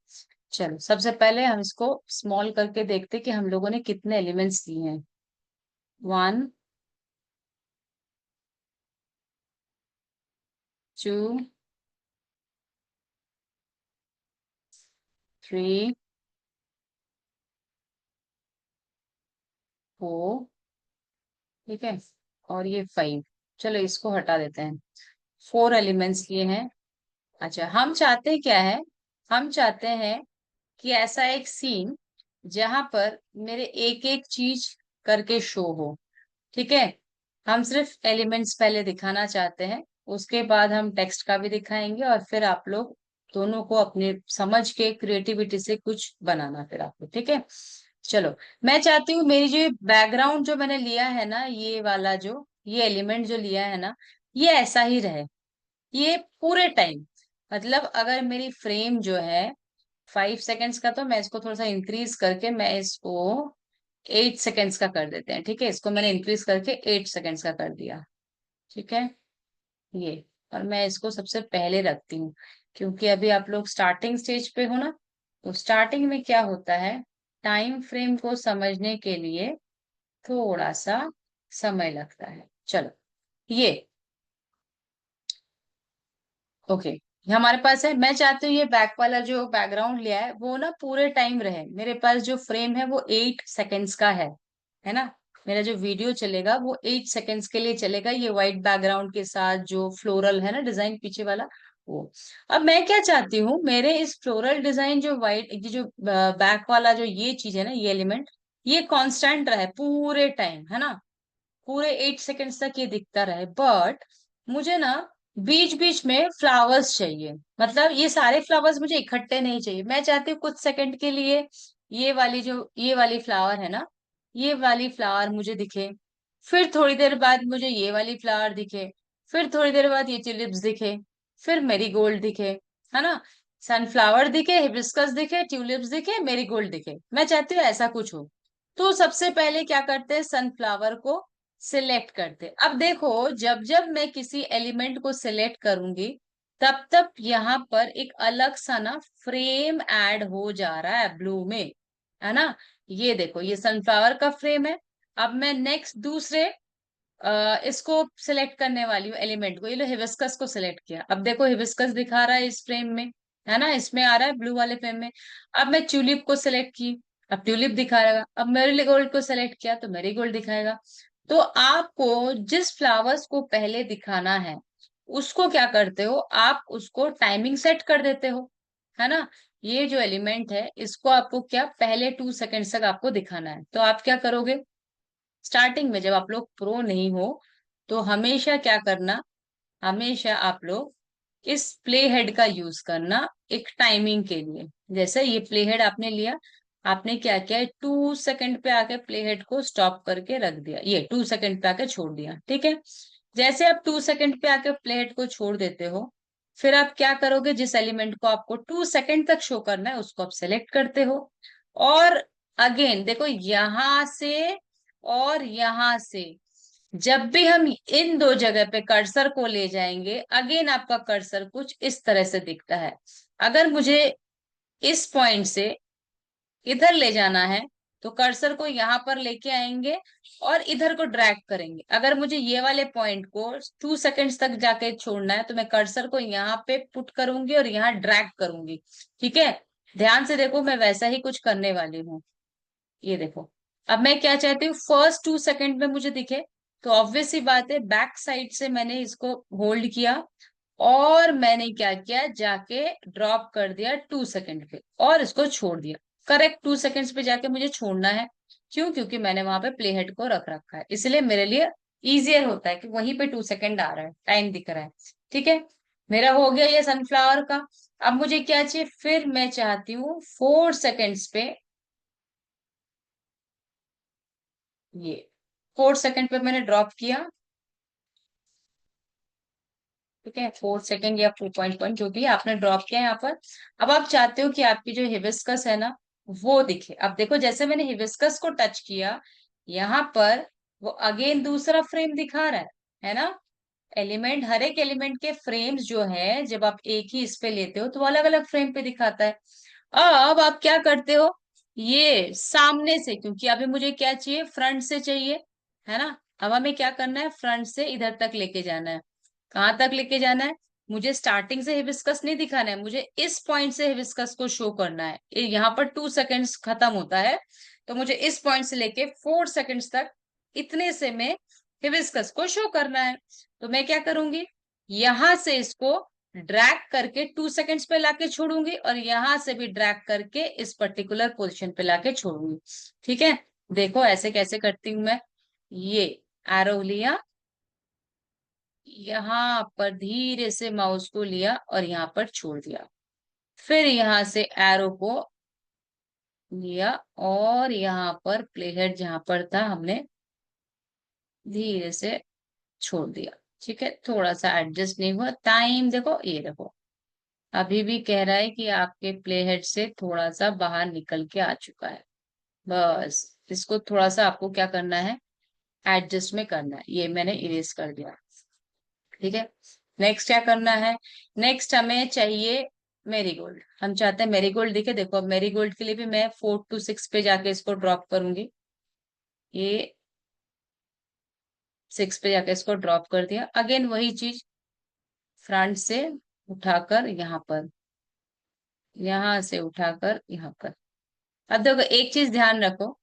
चलो, सबसे पहले हम इसको स्मॉल करके देखते कि हम लोगों ने कितने एलिमेंट्स दिए हैं। 1, 2, 3, 4, ठीक है, और ये 5। चलो इसको हटा देते हैं, 4 एलिमेंट्स लिए हैं। अच्छा, हम चाहते क्या है, हम चाहते हैं कि ऐसा एक सीन जहां पर मेरे एक एक चीज करके शो हो। ठीक है, हम सिर्फ एलिमेंट्स पहले दिखाना चाहते हैं, उसके बाद हम टेक्स्ट का भी दिखाएंगे, और फिर आप लोग दोनों को अपने समझ के क्रिएटिविटी से कुछ बनाना फिर आपको। ठीक है, चलो, मैं चाहती हूँ मेरी जो बैकग्राउंड जो मैंने लिया है ना, ये वाला जो ये एलिमेंट जो लिया है ना, ये ऐसा ही रहे, ये पूरे टाइम। मतलब अगर मेरी फ्रेम जो है 5 सेकेंड्स का, तो मैं इसको थोड़ा सा इंक्रीज करके मैं इसको 8 सेकेंड्स का कर देते हैं। ठीक है, इसको मैंने इंक्रीज करके 8 सेकेंड्स का कर दिया। ठीक है, ये, और मैं इसको सबसे पहले रखती हूँ, क्योंकि अभी आप लोग स्टार्टिंग स्टेज पे हो ना, तो स्टार्टिंग में क्या होता है, टाइम फ्रेम को समझने के लिए थोड़ा सा समय लगता है। चलो, ये ओके, हमारे पास है। मैं चाहती हूँ ये बैक वाला जो बैकग्राउंड लिया है वो ना पूरे टाइम रहे। मेरे पास जो फ्रेम है वो 8 सेकेंड्स का है ना? मेरा जो वीडियो चलेगा वो 8 सेकेंड्स के लिए चलेगा, ये व्हाइट बैकग्राउंड के साथ जो फ्लोरल है ना डिजाइन पीछे वाला, वो। अब मैं क्या चाहती हूँ, मेरे इस फ्लोरल डिजाइन जो व्हाइट, ये जो बैक वाला जो ये चीज है ना, ये एलिमेंट, ये कांस्टेंट रहे पूरे टाइम, है ना? पूरे 8 सेकेंड्स तक ये दिखता रहे। बट मुझे ना बीच बीच में फ्लावर्स चाहिए, मतलब ये सारे फ्लावर्स मुझे इकट्ठे नहीं चाहिए। मैं चाहती हूँ कुछ सेकंड के लिए ये वाली फ्लावर है ना, ये वाली फ्लावर मुझे दिखे, फिर थोड़ी देर बाद मुझे ये वाली फ्लावर दिखे, फिर थोड़ी देर बाद ये ट्यूलिप्स दिखे, फिर मेरीगोल्ड दिखे, है ना? सनफ्लावर दिखे, हिबिस्कस दिखे, ट्यूलिप्स दिखे, मेरीगोल्ड दिखे। मैं चाहती हूँ ऐसा कुछ हो। तो सबसे पहले क्या करते हैं, सनफ्लावर को सिलेक्ट करते हैं। अब देखो, जब जब मैं किसी एलिमेंट को सिलेक्ट करूंगी, तब तब यहाँ पर एक अलग सा ना फ्रेम ऐड हो जा रहा है ब्लू में, है ना। ये देखो, ये सनफ्लावर का फ्रेम है। अब मैं नेक्स्ट दूसरे इसको सिलेक्ट करने वाली हूँ एलिमेंट को। ये लो, हिबिस्कस को सिलेक्ट किया। अब देखो, हिबिस्कस दिखा रहा है इस फ्रेम में, है ना, इसमें आ रहा है ब्लू वाले फ्रेम में। अब मैं ट्यूलिप को सिलेक्ट की, अब ट्यूलिप दिखाएगा। अब मैरीगोल्ड को सिलेक्ट किया तो मैरीगोल्ड दिखाएगा। तो आपको जिस फ्लावर्स को पहले दिखाना है, उसको क्या करते हो, आप उसको टाइमिंग सेट कर देते हो, है ना। ये जो एलिमेंट है, इसको आपको क्या पहले 2 सेकेंड तक आपको दिखाना है। तो आप क्या करोगे, स्टार्टिंग में जब आप लोग प्रो नहीं हो, तो हमेशा क्या करना, हमेशा आप लोग इस प्ले हेड का यूज करना एक टाइमिंग के लिए। जैसे ये प्ले हेड आपने लिया, आपने क्या किया, 2 सेकंड पे आके प्ले हेड को स्टॉप करके रख दिया, ये 2 सेकंड पे आके छोड़ दिया, ठीक है। जैसे आप 2 सेकंड पे आके प्ले हेड को छोड़ देते हो, फिर आप क्या करोगे, जिस एलिमेंट को आपको 2 सेकंड तक शो करना है, उसको आप सेलेक्ट करते हो। और अगेन देखो, यहां से और यहां से जब भी हम इन दो जगह पे कर्सर को ले जाएंगे, अगेन आपका कर्सर कुछ इस तरह से दिखता है। अगर मुझे इस पॉइंट से इधर ले जाना है, तो कर्सर को यहाँ पर लेके आएंगे और इधर को ड्रैग करेंगे। अगर मुझे ये वाले पॉइंट को 2 सेकंड्स तक जाके छोड़ना है, तो मैं कर्सर को यहाँ पे पुट करूंगी और यहाँ ड्रैग करूंगी, ठीक है। ध्यान से देखो, मैं वैसा ही कुछ करने वाली हूँ। ये देखो, अब मैं क्या चाहती हूँ, फर्स्ट 2 सेकंड में मुझे दिखे। तो ऑब्वियस सी बात है, बैक साइड से मैंने इसको होल्ड किया और मैंने क्या किया, जाके ड्रॉप कर दिया 2 सेकंड पे और इसको छोड़ दिया। करेक्ट 2 सेकंड्स पे जाके मुझे छोड़ना है। क्यों? क्योंकि मैंने वहां पे प्ले हेड को रख रखा है, इसलिए मेरे लिए इजियर होता है कि वहीं पे 2 सेकंड आ रहा है, टाइम दिख रहा है। ठीक है, मेरा हो गया ये सनफ्लावर का। अब मुझे क्या चाहिए, फिर मैं चाहती हूँ 4 सेकंड्स पे, ये 4 सेकंड पे मैंने ड्रॉप किया, ठीक है। 4 सेकंड या 4.1 जो भी आपने ड्रॉप किया यहाँ पर। अब आप चाहते हो कि आपकी जो हिबिस्कस है ना, वो दिखे। अब देखो, जैसे मैंने हिबिस्कस को टच किया, यहाँ पर वो अगेन दूसरा फ्रेम दिखा रहा है ना। एलिमेंट, हर एक एलिमेंट के फ्रेम्स जो है, जब आप एक ही इस पे लेते हो तो अलग अलग फ्रेम पे दिखाता है। अब आप क्या करते हो, ये सामने से, क्योंकि अभी मुझे क्या चाहिए, फ्रंट से चाहिए, है ना। अब हमें क्या करना है, फ्रंट से इधर तक लेके जाना है। कहाँ तक लेके जाना है, मुझे स्टार्टिंग से हिबिस्कस नहीं दिखाना है, मुझे इस पॉइंट से हिबिस्कस को शो करना है। यहाँ पर 2 सेकंड्स खत्म होता है, तो मुझे इस पॉइंट से लेके 4 सेकंड्स तक, इतने से में हिबिस्कस को शो करना है। तो मैं क्या करूंगी, यहां से इसको ड्रैग करके 2 सेकंड्स पे लाके छोड़ूंगी और यहां से भी ड्रैग करके इस पर्टिकुलर पोजीशन पे लाके छोड़ूंगी, ठीक है। देखो ऐसे कैसे करती हूं मैं, ये एरो लिया, यहाँ पर धीरे से माउस को लिया और यहाँ पर छोड़ दिया, फिर यहाँ से एरो को लिया और यहाँ पर प्लेहेड जहां पर था, हमने धीरे से छोड़ दिया। ठीक है, थोड़ा सा एडजस्ट नहीं हुआ, टाइम देखो, ये देखो, अभी भी कह रहा है कि आपके प्ले हेड से थोड़ा सा बाहर निकल के आ चुका है। बस इसको थोड़ा सा आपको क्या करना है, एडजस्ट में करना है। ये मैंने इरेज कर दिया, ठीक है। नेक्स्ट क्या करना है, नेक्स्ट हमें चाहिए मेरीगोल्ड। हम चाहते हैं मेरीगोल्ड दिखे। देखो, अब मेरीगोल्ड के लिए भी मैं 4 to 6 पे जाके इसको ड्रॉप करूंगी, ये 6 पे जाके इसको ड्रॉप कर दिया। अगेन वही चीज, फ्रंट से उठाकर यहाँ पर, यहाँ से उठाकर यहाँ पर। अब देखो, एक चीज ध्यान रखो,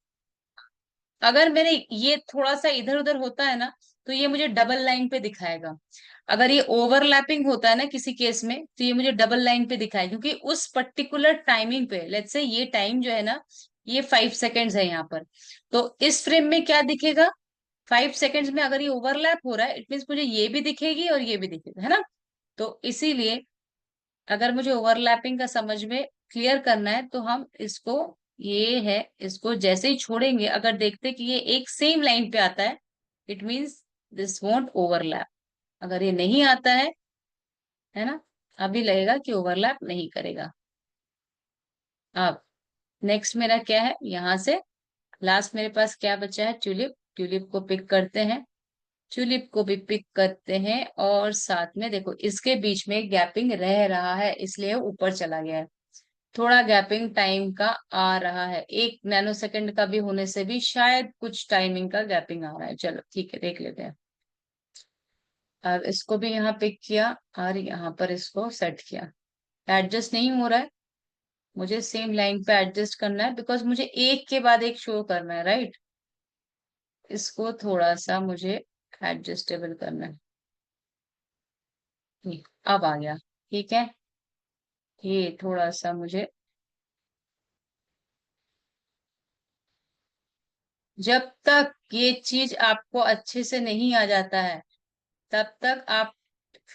अगर मेरे ये थोड़ा सा इधर उधर होता है ना, तो ये मुझे डबल लाइन पे दिखाएगा। अगर ये ओवरलैपिंग होता है ना किसी केस में, तो ये मुझे डबल लाइन पे दिखाएगा, क्योंकि उस पर्टिकुलर टाइमिंग पे, लेट्स से ये टाइम जो है ना, ये 5 सेकेंड्स है यहाँ पर। तो इस फ्रेम में क्या दिखेगा, 5 सेकेंड्स में अगर ये ओवरलैप हो रहा है, इट मीन्स मुझे ये भी दिखेगी और ये भी दिखेगा, है ना। तो इसीलिए अगर मुझे ओवरलैपिंग का समझ में क्लियर करना है, तो हम इसको, ये है, इसको जैसे ही छोड़ेंगे, अगर देखते कि ये एक सेम लाइन पे आता है, it means this won't overlap. अगर ये नहीं आता है ना, अभी लगेगा कि ओवरलैप नहीं करेगा। अब नेक्स्ट मेरा क्या है, यहां से लास्ट मेरे पास क्या बचा है, ट्यूलिप। ट्यूलिप को पिक करते हैं, ट्यूलिप को भी पिक करते हैं, और साथ में देखो इसके बीच में गैपिंग रह रहा है, इसलिए ऊपर चला गया है। थोड़ा गैपिंग टाइम का आ रहा है, 1 नैनो सेकंड का भी होने से भी शायद कुछ टाइमिंग का गैपिंग आ रहा है। चलो ठीक है, देख लेते हैं। अब इसको भी यहाँ पिक किया और यहाँ पर इसको सेट किया। एडजस्ट नहीं हो रहा है, मुझे सेम लाइन पे एडजस्ट करना है, बिकॉज मुझे एक के बाद एक शो करना है, राइट। इसको थोड़ा सा मुझे एडजस्टेबल करना है। अब आ गया, ठीक है। ये थोड़ा सा मुझे, जब तक ये चीज आपको अच्छे से नहीं आ जाता है तब तक आप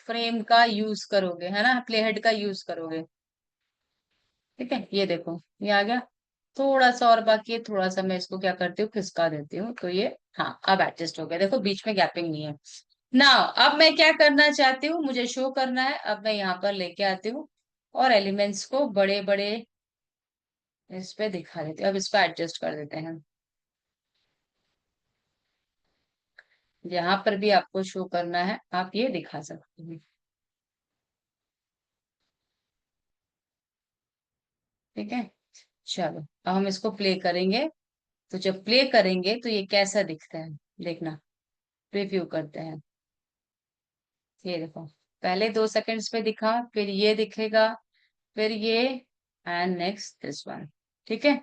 फ्रेम का यूज करोगे, है ना, प्लेहेड का यूज करोगे। ठीक है, ये देखो ये आ गया। थोड़ा सा और बाकी है, थोड़ा सा मैं इसको क्या करती हूँ, खिसका देती हूँ, तो ये, हाँ अब एडजस्ट हो गया, देखो बीच में गैपिंग नहीं है। नाउ अब मैं क्या करना चाहती हूँ, मुझे शो करना है, अब मैं यहाँ पर लेके आती हूँ और एलिमेंट्स को बड़े बड़े इस पे दिखा देती हूँ। अब इसको एडजस्ट कर देते हैं, जहां पर भी आपको शो करना है आप ये दिखा सकते हैं। ठीक है, चलो अब हम इसको प्ले करेंगे। तो जब प्ले करेंगे तो ये कैसा दिखता है, देखना। प्रीव्यू करते हैं, ये देखो, पहले 2 सेकंड्स पे दिखा, फिर ये दिखेगा, फिर ये, एंड नेक्स्ट दिस वन। ठीक है,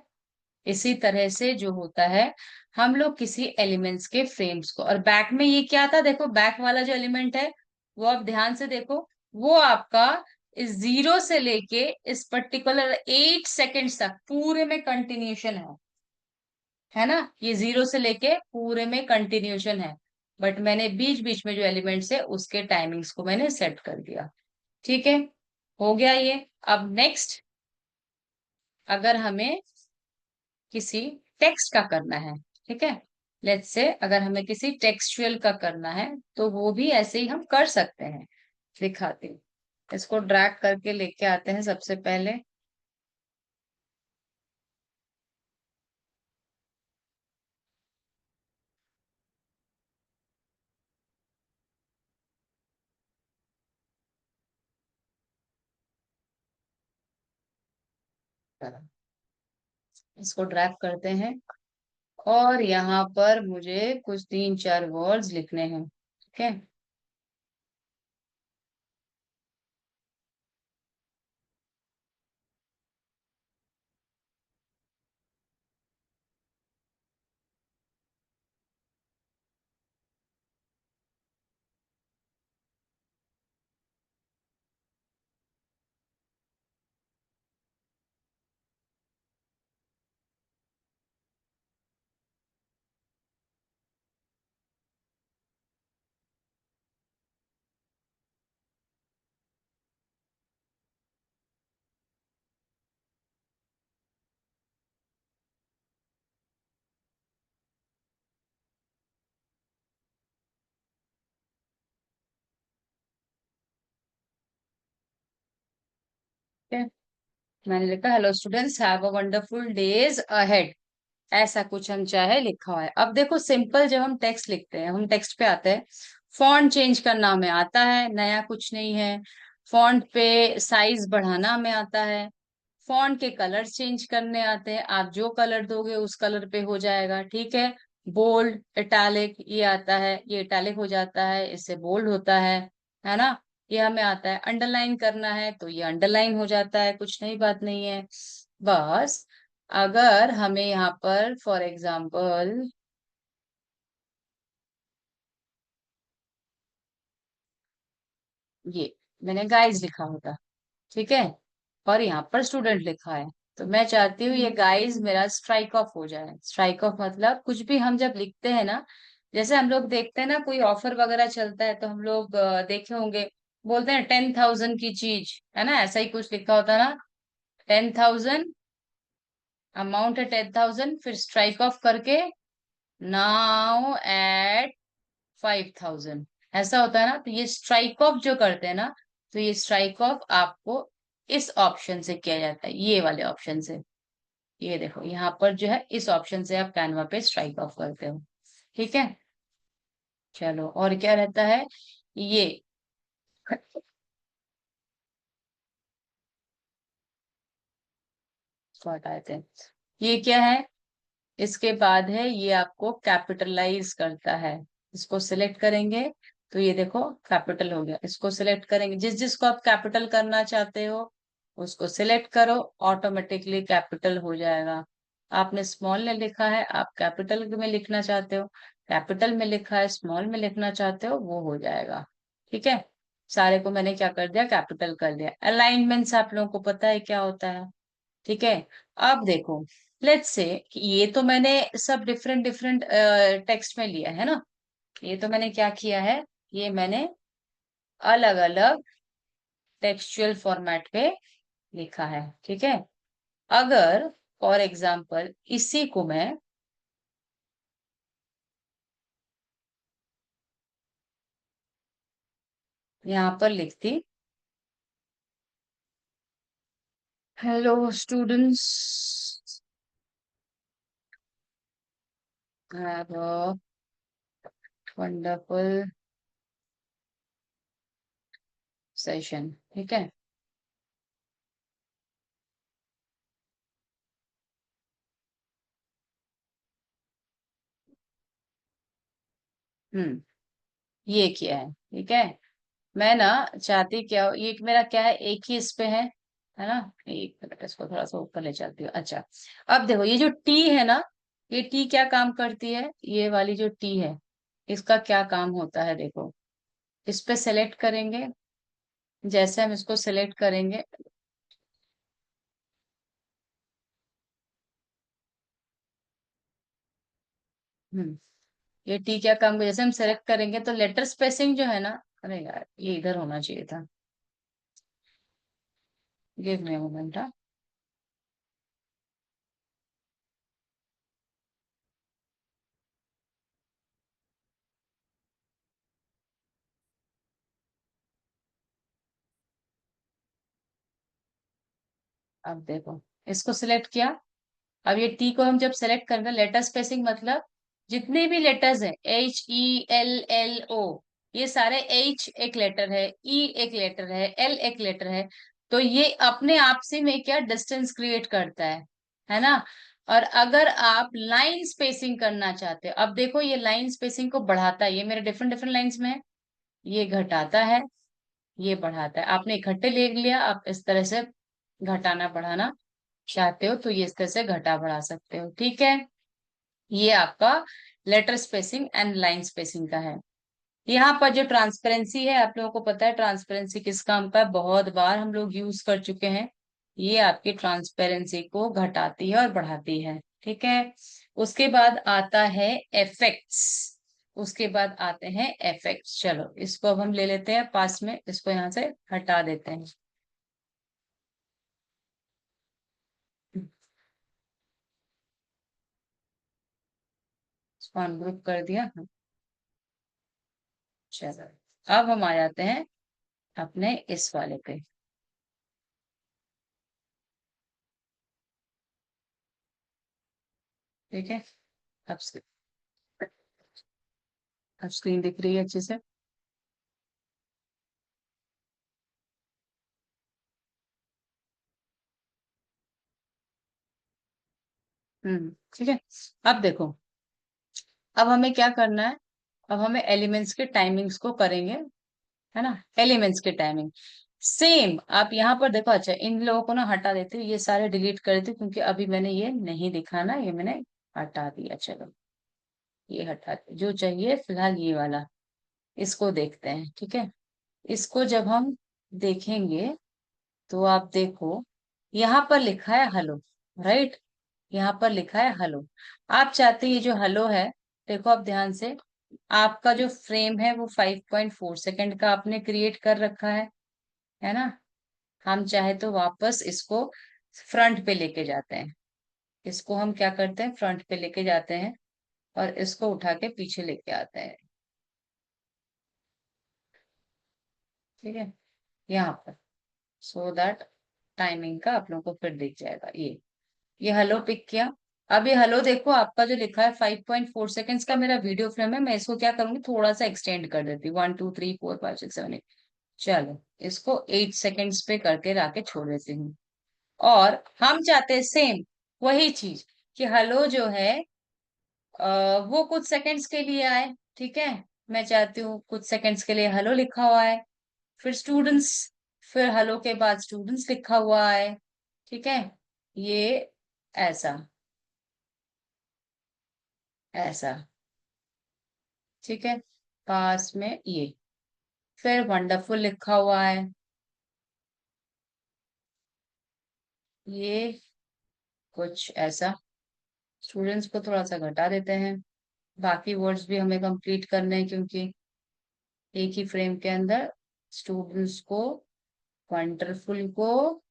इसी तरह से जो होता है, हम लोग किसी एलिमेंट्स के फ्रेम्स को, और बैक में ये क्या था, देखो बैक वाला जो एलिमेंट है वो आप ध्यान से देखो, वो आपका इस 0 से लेके इस पर्टिकुलर 8 सेकेंड्स तक पूरे में कंटिन्यूशन है ना। ये 0 से लेके पूरे में कंटिन्यूशन है, बट मैंने बीच बीच में जो एलिमेंट्स है उसके टाइमिंग्स को मैंने सेट कर दिया। ठीक है, हो गया ये। अब नेक्स्ट, अगर हमें किसी टेक्स्ट का करना है, ठीक है, लेट्स से अगर हमें किसी टेक्सचुअल का करना है, तो वो भी ऐसे ही हम कर सकते हैं। दिखाती हूँ, इसको ड्रैग करके लेके आते हैं सबसे पहले। इसको ड्रैग करते हैं, और यहाँ पर मुझे कुछ 3 4 वर्ड्स लिखने हैं। ठीक है, ठीक है, मैंने लिखा hello students have a wonderful days ahead, ऐसा कुछ हम चाहे लिखा हुआ है। अब देखो सिंपल, जब हम टेक्स्ट लिखते हैं, हम टेक्स्ट पे आते हैं, फॉन्ट चेंज करना हमें आता है, नया कुछ नहीं है। फॉन्ट पे साइज बढ़ाना हमें आता है, फॉन्ट के कलर चेंज करने आते हैं, आप जो कलर दोगे उस कलर पे हो जाएगा। ठीक है, बोल्ड इटैलिक ये आता है, ये इटैलिक हो जाता है, इससे बोल्ड होता है ना। ये हमें आता है, अंडरलाइन करना है तो ये अंडरलाइन हो जाता है, कुछ नई बात नहीं है। बस अगर हमें यहाँ पर फॉर एग्जाम्पल ये मैंने गाइस लिखा होता, ठीक है, और यहाँ पर स्टूडेंट लिखा है, तो मैं चाहती हूँ ये गाइस मेरा स्ट्राइक ऑफ हो जाए। स्ट्राइक ऑफ मतलब कुछ भी हम जब लिखते हैं ना, जैसे हम लोग देखते हैं ना कोई ऑफर वगैरह चलता है, तो हम लोग देखे होंगे, बोलते हैं 10,000 की चीज, है ना, ऐसा ही कुछ लिखा होता है ना। 10,000, अमाउंट है 10,000, फिर स्ट्राइक ऑफ करके नाउ एट 5,000, ऐसा होता है ना। तो ये स्ट्राइक ऑफ जो करते हैं ना, तो ये स्ट्राइक ऑफ आपको इस ऑप्शन से किया जाता है, ये वाले ऑप्शन से। ये देखो यहाँ पर जो है इस ऑप्शन से आप कैनवा पे स्ट्राइक ऑफ करते हो। ठीक है, चलो और क्या रहता है ये, इसको हटा देते हैं। ये क्या है, इसके बाद है ये आपको कैपिटलाइज करता है। इसको सिलेक्ट करेंगे तो ये देखो कैपिटल हो गया। इसको सिलेक्ट करेंगे, जिस जिसको आप कैपिटल करना चाहते हो उसको सिलेक्ट करो, ऑटोमेटिकली कैपिटल हो जाएगा। आपने स्मॉल में लिखा है, आप कैपिटल में लिखना चाहते हो, कैपिटल में लिखा है, स्मॉल में लिखना चाहते हो, वो हो जाएगा। ठीक है, सारे को मैंने क्या कर दिया, कैपिटल कर दिया। अलाइनमेंट्स आप लोगों को पता है क्या होता है। ठीक है, अब देखो, लेट्स से ये तो मैंने सब डिफरेंट डिफरेंट टेक्स्ट में लिया है ना, ये तो मैंने क्या किया है, ये मैंने अलग अलग टेक्सचुअल फॉर्मेट पे लिखा है। ठीक है, अगर फॉर एग्जाम्पल इसी को मैं यहाँ पर लिखती, hello students, have a wonderful session. ठीक है, ये किया है। ठीक है, मैं ना चाहती क्या, ये मेरा क्या है, एक ही इस पे है ना। एक मिनट, इसको थोड़ा सा ऊपर ले चलती हूँ। अच्छा, अब देखो ये जो टी है ना, ये टी क्या काम करती है, ये वाली जो टी है इसका क्या काम होता है, देखो इस पे सेलेक्ट करेंगे, जैसे हम इसको सेलेक्ट करेंगे। हम्म, ये टी क्या काम, जैसे हम सेलेक्ट करेंगे तो लेटर स्पेसिंग जो है ना, अरे यार ये इधर होना चाहिए था, गिव मी मोमेंट। अब देखो, इसको सिलेक्ट किया, अब ये टी को हम जब सेलेक्ट करेंगे, लेटर स्पेसिंग मतलब जितने भी लेटर्स हैं, HELLO, ये सारे H एक लेटर है, E एक लेटर है, L एक लेटर है, तो ये अपने आप से में क्या डिस्टेंस क्रिएट करता है ना। और अगर आप लाइन स्पेसिंग करना चाहते हो, अब देखो ये लाइन स्पेसिंग को बढ़ाता है, ये मेरे डिफरेंट डिफरेंट लाइंस में है, ये घटाता है, ये बढ़ाता है। आपने इकट्ठे ले लिया, आप इस तरह से घटाना बढ़ाना चाहते हो तो ये इस तरह से घटा बढ़ा सकते हो। ठीक है, ये आपका letter spacing and line spacing का है। यहाँ पर जो ट्रांसपेरेंसी है, आप लोगों को पता है ट्रांसपेरेंसी किस काम का है, बहुत बार हम लोग यूज कर चुके हैं। ये आपकी ट्रांसपेरेंसी को घटाती है और बढ़ाती है। ठीक है, उसके बाद आता है इफेक्ट्स, उसके बाद आते हैं इफेक्ट्स। चलो इसको अब हम ले लेते हैं पास में, इसको यहाँ से हटा देते हैं। इसको अनग्रुप कर दिया। चलो अब हम आ जाते हैं अपने इस वाले पे। ठीक है, अब अब स्क्रीन दिख रही है अच्छे से। ठीक है, अब देखो, अब हमें क्या करना है, अब हमें एलिमेंट्स के टाइमिंग्स को करेंगे, है ना। एलिमेंट्स के टाइमिंग सेम आप यहाँ पर देखो। अच्छा, इन लोगों को ना हटा देती हूँ, ये सारे डिलीट कर देती हूँ क्योंकि अभी मैंने ये नहीं दिखाना, ये मैंने हटा दिया। चलो ये हटा दिया, जो चाहिए फिलहाल ये वाला, इसको देखते हैं। ठीक है, इसको जब हम देखेंगे तो आप देखो यहाँ पर लिखा है हेलो, राइट, यहाँ पर लिखा है हेलो। आप चाहते ये जो हेलो है, देखो आप ध्यान से, आपका जो फ्रेम है वो 5.4 सेकेंड का आपने क्रिएट कर रखा है ना। हम चाहे तो वापस इसको फ्रंट पे लेके जाते हैं, इसको हम क्या करते हैं, फ्रंट पे लेके जाते हैं और इसको उठा के पीछे लेके आते हैं। ठीक है, यहाँ पर, सो दैट टाइमिंग का आप लोगों को फिर दिख जाएगा ये। ये हेलो पिक किया। अब ये हेलो देखो, आपका जो लिखा है 5.4 सेकेंड्स का मेरा वीडियो फ्रेम है, मैं इसको क्या करूंगी, थोड़ा सा एक्सटेंड कर देती हूँ, 1 2 3 4 5 6 7 8। चलो इसको 8 सेकेंड्स पे करके लाके छोड़ देती हूँ। और हम चाहते हैं सेम वही चीज, कि हेलो जो है वो कुछ सेकंड्स के लिए आए। ठीक है, मैं चाहती हूँ कुछ सेकंड्स के लिए हेलो लिखा हुआ है, फिर स्टूडेंट्स, फिर हेलो के बाद स्टूडेंट्स लिखा हुआ है। ठीक है, ये ऐसा, ऐसा। ठीक है, पास में ये, फिर वंडरफुल लिखा हुआ है, ये कुछ ऐसा। स्टूडेंट्स को थोड़ा सा घटा देते हैं, बाकी वर्ड्स भी हमें कंप्लीट करने हैं, क्योंकि एक ही फ्रेम के अंदर स्टूडेंट्स को, वंडरफुल को,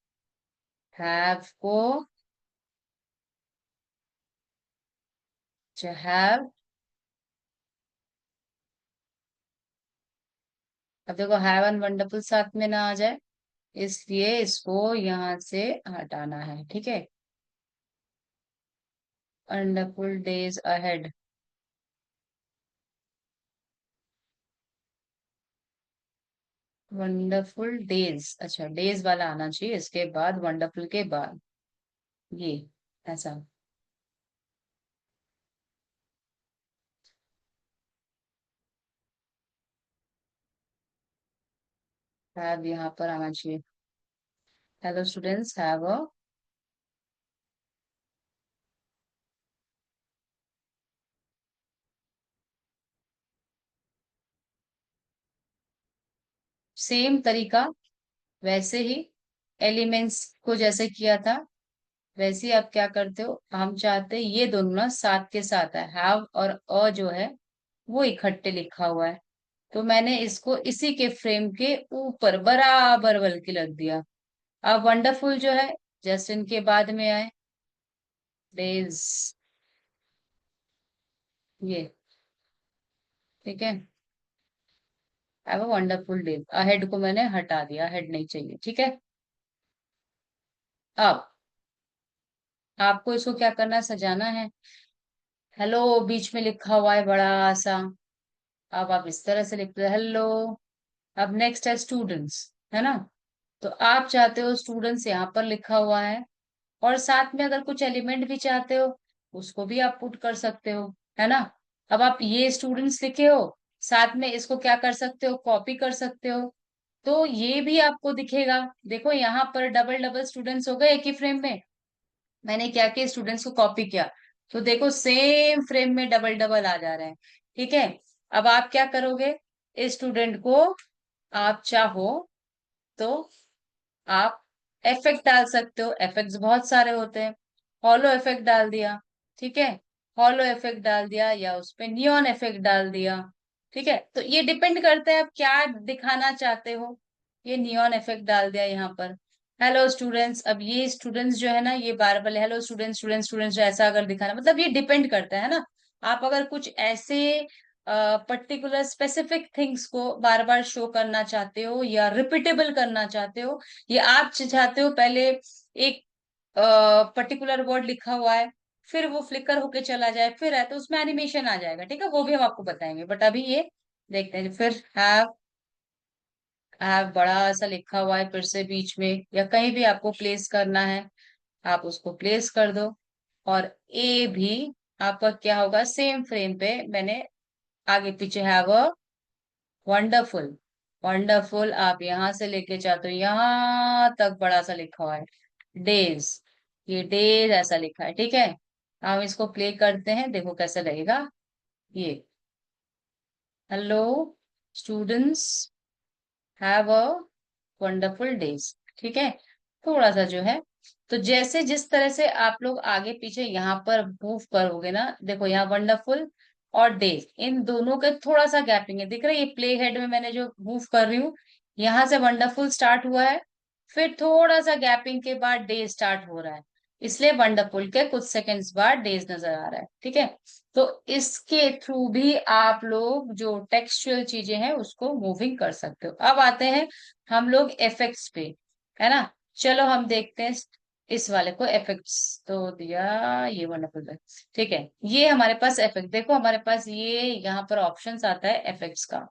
हैव को, हैव। अब देखो हैव एंड वंडरफुल साथ में ना आ जाए, इसलिए इसको यहाँ से हटाना है। ठीक है, wonderful days ahead, wonderful days, अच्छा डेज वाला आना चाहिए इसके बाद, वंडरफुल के बाद ये ऐसा। हैव यहाँ पर आना चाहिए, hello students have a, same तरीका, वैसे ही एलिमेंट्स को जैसे किया था वैसे ही आप क्या करते हो, हम चाहते हैं ये दोनों ना साथ के साथ है, हैव और अ जो है वो इकट्ठे लिखा हुआ है। तो मैंने इसको इसी के फ्रेम के ऊपर बराबर बल्कि लग दिया। अब वंडरफुल जो है जस्ट इनके बाद में आए, डेज, ये। ठीक है, have a wonderful day, ahead को मैंने हटा दिया, हेड नहीं चाहिए। ठीक है, अब आपको इसको क्या करना है, सजाना है। हेलो बीच में लिखा हुआ है बड़ा सा, अब आप इस तरह से लिखते हो हेलो। अब नेक्स्ट है स्टूडेंट्स, है ना, तो आप चाहते हो स्टूडेंट्स यहाँ पर लिखा हुआ है, और साथ में अगर कुछ एलिमेंट भी चाहते हो उसको भी आप पुट कर सकते हो, है ना। अब आप ये स्टूडेंट्स लिखे हो, साथ में इसको क्या कर सकते हो, कॉपी कर सकते हो, तो ये भी आपको दिखेगा। देखो यहाँ पर डबल डबल स्टूडेंट्स हो गए एक ही फ्रेम में, मैंने क्या किया, स्टूडेंट्स को कॉपी किया, तो देखो सेम फ्रेम में डबल डबल आ जा रहे हैं। ठीक है, अब आप क्या करोगे, इस स्टूडेंट को आप चाहो तो आप इफेक्ट डाल सकते हो, इफेक्ट्स बहुत सारे होते हैं, हॉलो इफेक्ट डाल दिया। ठीक है, हॉलो इफेक्ट डाल दिया, या उस पे नियॉन इफेक्ट डाल दिया। ठीक है, तो ये डिपेंड करता है आप क्या दिखाना चाहते हो। ये नियॉन इफेक्ट डाल दिया यहाँ पर, हेलो स्टूडेंट्स। अब ये स्टूडेंट्स जो है ना, ये बार बार हेलो स्टूडेंट्स स्टूडेंट्स स्टूडेंट्स ऐसा अगर दिखाना, मतलब ये डिपेंड करता है ना। आप अगर कुछ ऐसे पर्टिकुलर स्पेसिफिक थिंग्स को बार बार शो करना चाहते हो या रिपीटेबल करना चाहते हो, या आप चाहते हो पहले एक पर्टिकुलर वर्ड लिखा हुआ है, फिर वो फ्लिकर होके चला जाए, फिर है तो उसमें एनिमेशन आ जाएगा। ठीक है, वो भी हम आपको बताएंगे, बट अभी ये देखते हैं। फिर हैव बड़ा सा लिखा हुआ है फिर से बीच में, या कहीं भी आपको प्लेस करना है आप उसको प्लेस कर दो। और ए भी आपका क्या होगा, सेम फ्रेम पे मैंने आगे पीछे हैव अ वंडरफुल, वंडरफुल आप यहां से लेके चाहते हो यहां तक बड़ा सा लिखा हुआ है, डेज, ये डेज ऐसा लिखा है। ठीक है, हम इसको प्ले करते हैं, देखो कैसा लगेगा ये, hello students have a wonderful days. ठीक है, थोड़ा सा जो है, तो जैसे जिस तरह से आप लोग आगे पीछे यहाँ पर मूव करोगे ना, देखो यहाँ वंडरफुल और डेज इन दोनों के थोड़ा सा गैपिंग है, दिख रहा है, ये प्ले हेड में मैंने जो मूव कर रही हूँ, यहाँ से वंडरफुल स्टार्ट हुआ है, फिर थोड़ा सा गैपिंग के बाद डे स्टार्ट हो रहा है, इसलिए वंडरफुल के कुछ सेकंड्स बाद डेज नजर आ रहा है। ठीक है, तो इसके थ्रू भी आप लोग जो टेक्सचुअल चीजें हैं उसको मूविंग कर सकते हो। अब आते हैं हम लोग इफेक्ट्स पे, है ना। चलो हम देखते हैं इस वाले को इफेक्ट्स तो दिया, ये वंडरफुल है। ठीक है, ये हमारे पास इफेक्ट, देखो हमारे पास ये यहाँ पर ऑप्शंस आता है इफेक्ट्स का।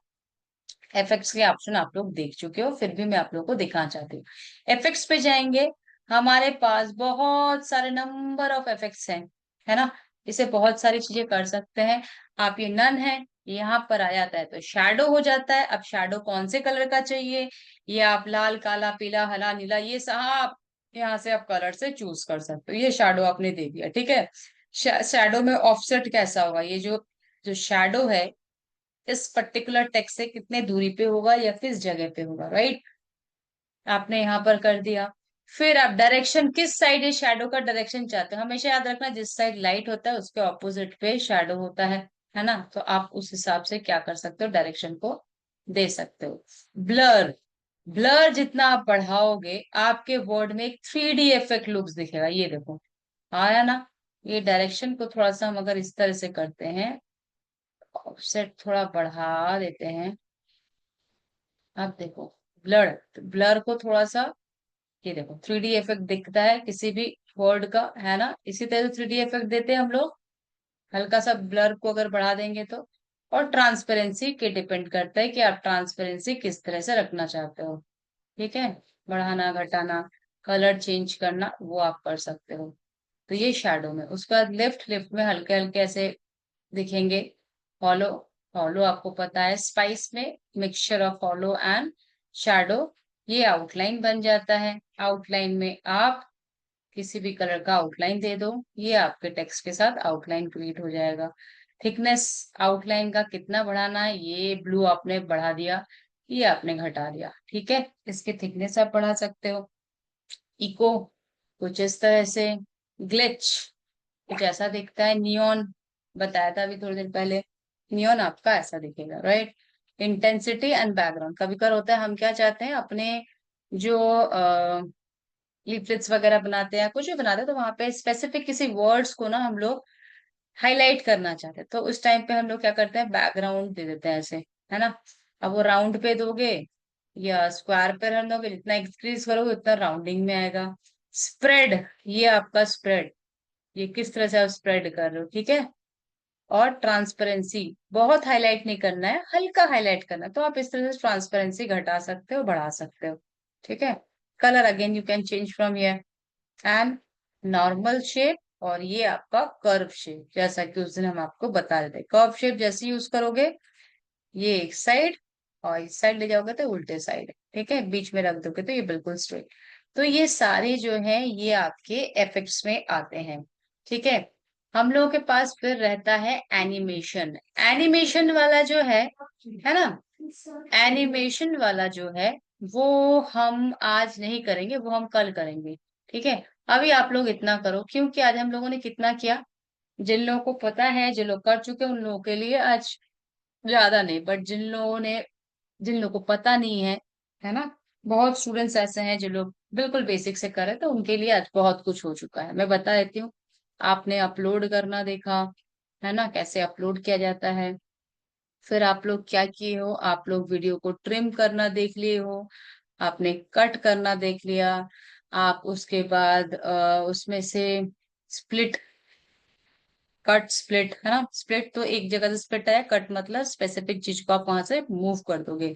इफेक्ट्स के ऑप्शन आप लोग देख चुके हो, फिर भी मैं आप लोगों को दिखाना चाहती हूँ। इफेक्ट्स पे जाएंगे, हमारे पास बहुत सारे नंबर ऑफ इफेक्ट्स हैं, है ना। इसे बहुत सारी चीजें कर सकते हैं आप। ये नन है, यहाँ पर आ जाता है तो शैडो हो जाता है। अब शैडो कौन से कलर का चाहिए, ये आप लाल, काला, पीला, हरा, नीला, ये सब यहाँ से आप कलर से चूज कर सकते हो। ये शैडो आपने दे दिया, ठीक है। शैडो में ऑफसेट कैसा होगा, ये जो जो शैडो है इस पर्टिकुलर टेक्स्ट से कितने दूरी पे होगा या किस जगह पे होगा, राइट। आपने यहाँ पर कर दिया। फिर आप डायरेक्शन, किस साइड ये शैडो का डायरेक्शन चाहते हो, हमेशा याद रखना जिस साइड लाइट होता है उसके ऑपोजिट पे शैडो होता है ना। तो आप उस हिसाब से क्या कर सकते हो, डायरेक्शन को दे सकते हो। ब्लर, ब्लर जितना आप बढ़ाओगे आपके वर्ड में एक 3D इफेक्ट लुक्स दिखेगा, ये देखो आया ना। ये डायरेक्शन को थोड़ा सा हम अगर इस तरह से करते हैं, ऑफसेट थोड़ा बढ़ा देते हैं, अब देखो ब्लर, ब्लर को थोड़ा सा, ये देखो 3D इफेक्ट दिखता है किसी भी वर्ड का, है ना। इसी तरह 3D इफेक्ट देते हैं हम लोग। हल्का सा ब्लर को अगर बढ़ा देंगे तो, और ट्रांसपेरेंसी के डिपेंड करता है कि आप ट्रांसपेरेंसी किस तरह से रखना चाहते हो, ठीक है। बढ़ाना, घटाना, कलर चेंज करना वो आप कर सकते हो। तो ये शैडो में, उसका लेफ्ट लेफ्ट में हल्के हल्के ऐसे दिखेंगे। हॉलो, हॉलो आपको पता है स्पाइस में mixture of hollow and shadow, ये आउटलाइन बन जाता है। आउटलाइन में आप किसी भी कलर का आउटलाइन दे दो, ये आपके टेक्स्ट के साथ आउटलाइन क्रिएट हो जाएगा। थिकनेस आउटलाइन का कितना बढ़ाना है, ये ब्लू आपने बढ़ा दिया, ये आपने घटा दिया, ठीक है। इसकी थिकनेस आप बढ़ा सकते हो। इको कुछ इस तरह से, ग्लिच कुछ ऐसा दिखता है, नियॉन बताया था अभी थोड़ी देर पहले, नियॉन आपका ऐसा दिखेगा, राइट। इंटेंसिटी एंड बैकग्राउंड, कभी कभार होता है हम क्या चाहते हैं अपने जो लीफलेट्स वगैरह बनाते हैं, कुछ भी बनाते हैं, तो वहां पे स्पेसिफिक किसी वर्ड्स को ना हम लोग हाईलाइट करना चाहते हैं, तो उस टाइम पे हम लोग क्या करते हैं, बैकग्राउंड दे देते हैं ऐसे, है ना। अब वो राउंड पे दोगे या स्क्वायर पे रन दोगे, जितना इंक्रीज करोगे उतना राउंडिंग में आएगा। स्प्रेड, ये आपका स्प्रेड, ये किस तरह से आप स्प्रेड कर रहे हो, ठीक है। और ट्रांसपेरेंसी, बहुत हाईलाइट नहीं करना है, हल्का हाईलाइट करना है, तो आप इस तरह से ट्रांसपेरेंसी घटा सकते हो, बढ़ा सकते हो, ठीक है। Colour again you can change from here. And normal shape, और ये आपका कर्व शेप, जैसा कि उस दिन हम आपको बता रहे थे, कर्व शेप जैसे यूज करोगे, ये एक साइड और इस साइड ले जाओगे तो उल्टे साइड, ठीक है, बीच में रख दोगे तो ये बिल्कुल स्ट्रेट। तो ये सारे जो है ये आपके इफेक्ट्स में आते हैं, ठीक है। हम लोगों के पास फिर रहता है एनिमेशन। एनिमेशन वाला जो है ना, एनिमेशन वाला जो है वो हम आज नहीं करेंगे, वो हम कल करेंगे, ठीक है। अभी आप लोग इतना करो, क्योंकि आज हम लोगों ने कितना किया, जिन लोगों को पता है, जो लोग कर चुके हैं उन लोगों के लिए आज ज्यादा नहीं, बट जिन लोगों को पता नहीं है ना, बहुत स्टूडेंट्स ऐसे हैं जो लोग बिल्कुल बेसिक से कर रहे हैं, तो उनके लिए आज बहुत कुछ हो चुका है, मैं बता देती हूँ। आपने अपलोड करना देखा, है ना, कैसे अपलोड किया जाता है। फिर आप लोग क्या किए हो, आप लोग वीडियो को ट्रिम करना देख लिए हो, आपने कट करना देख लिया। आप उसके बाद उसमें से स्प्लिट, कट स्प्लिट, है ना, स्प्लिट तो एक जगह से स्प्लिट है, कट मतलब स्पेसिफिक चीज को आप वहां से मूव कर दोगे।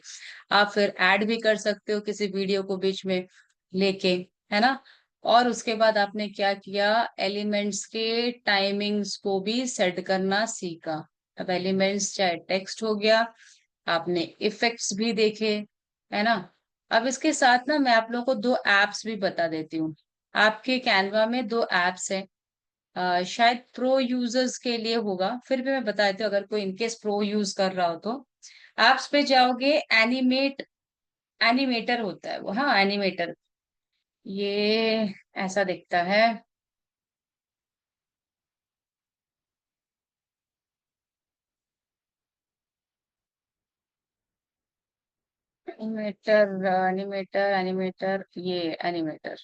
आप फिर ऐड भी कर सकते हो किसी वीडियो को बीच में लेके, है ना। और उसके बाद आपने क्या किया, एलिमेंट्स के टाइमिंग्स को भी सेट करना सीखा। अब एलिमेंट्स चाहे टेक्स्ट हो गया, आपने इफेक्ट्स भी देखे, है ना। अब इसके साथ ना मैं आप लोगों को दो एप्स भी बता देती हूँ। आपके कैनवा में दो एप्स है, शायद प्रो यूजर्स के लिए होगा, फिर भी मैं बता देती हूँ अगर कोई इनकेस प्रो यूज कर रहा हो तो। एप्स पे जाओगे, एनिमेट, एनिमेटर होता है वो, हाँ एनिमेटर, ये ऐसा दिखता है। एनिमेटर, एनिमेटर, एनिमेटर, ये एनिमेटर,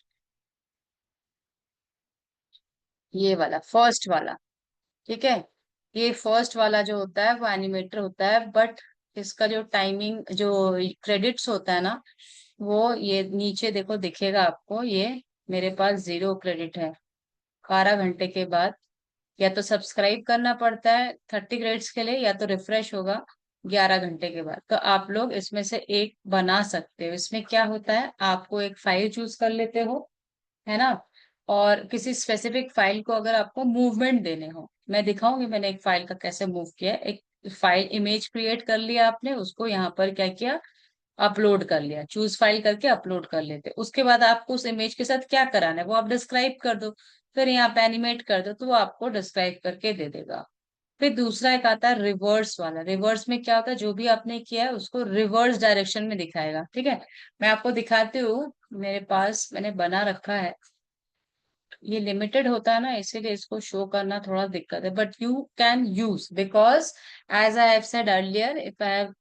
ये वाला फर्स्ट वाला, ठीक है। ये फर्स्ट वाला जो होता है वो एनिमेटर होता है, बट इसका जो टाइमिंग, जो क्रेडिट्स होता है ना, वो ये नीचे देखो दिखेगा आपको, ये मेरे पास 0 क्रेडिट है। 12 घंटे के बाद या तो सब्सक्राइब करना पड़ता है 30 क्रेडिट्स के लिए, या तो रिफ्रेश होगा 11 घंटे के बाद। तो आप लोग इसमें से एक बना सकते हो। इसमें क्या होता है, आपको एक फाइल चूज कर लेते हो, है ना। और किसी स्पेसिफिक फाइल को अगर आपको मूवमेंट देने हो, मैं दिखाऊंगी मैंने एक फाइल का कैसे मूव किया है। एक फाइल इमेज क्रिएट कर लिया आपने, उसको यहाँ पर क्या किया, अपलोड कर लिया, चूज फाइल करके अपलोड कर लेते। उसके बाद आपको उस इमेज के साथ क्या कराना है वो आप डिस्क्राइब कर दो, फिर यहाँ पे एनिमेट कर दो, तो वो आपको डिस्क्राइब करके दे देगा। फिर दूसरा एक आता है रिवर्स वाला। रिवर्स में क्या होता है, जो भी आपने किया है उसको रिवर्स डायरेक्शन में दिखाएगा। ठीक है, मैं आपको दिखाती हूँ, मेरे पास मैंने बना रखा है। ये लिमिटेड होता है ना, इसीलिए इसको शो करना थोड़ा दिक्कत है, but you can use, because as I have said earlier, if I have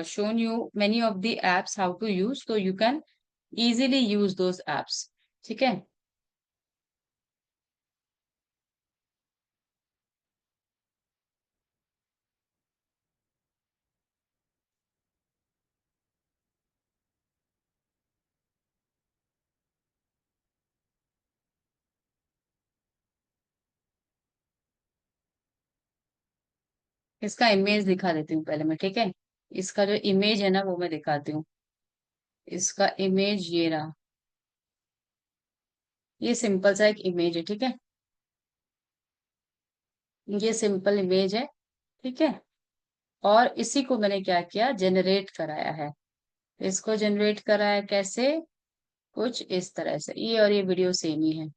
shown you many of the apps how to use, so you can easily use those apps. ठीक है। इसका इमेज दिखा देती हूँ पहले मैं, ठीक है। इसका जो इमेज है ना वो मैं दिखाती हूँ। इसका इमेज ये रहा। ये सिंपल सा एक इमेज है, ठीक है। ये सिंपल इमेज है, ठीक है। और इसी को मैंने क्या किया, जनरेट कराया है। इसको जनरेट कराया कैसे, कुछ इस तरह से। ये और ये वीडियो सेम ही है।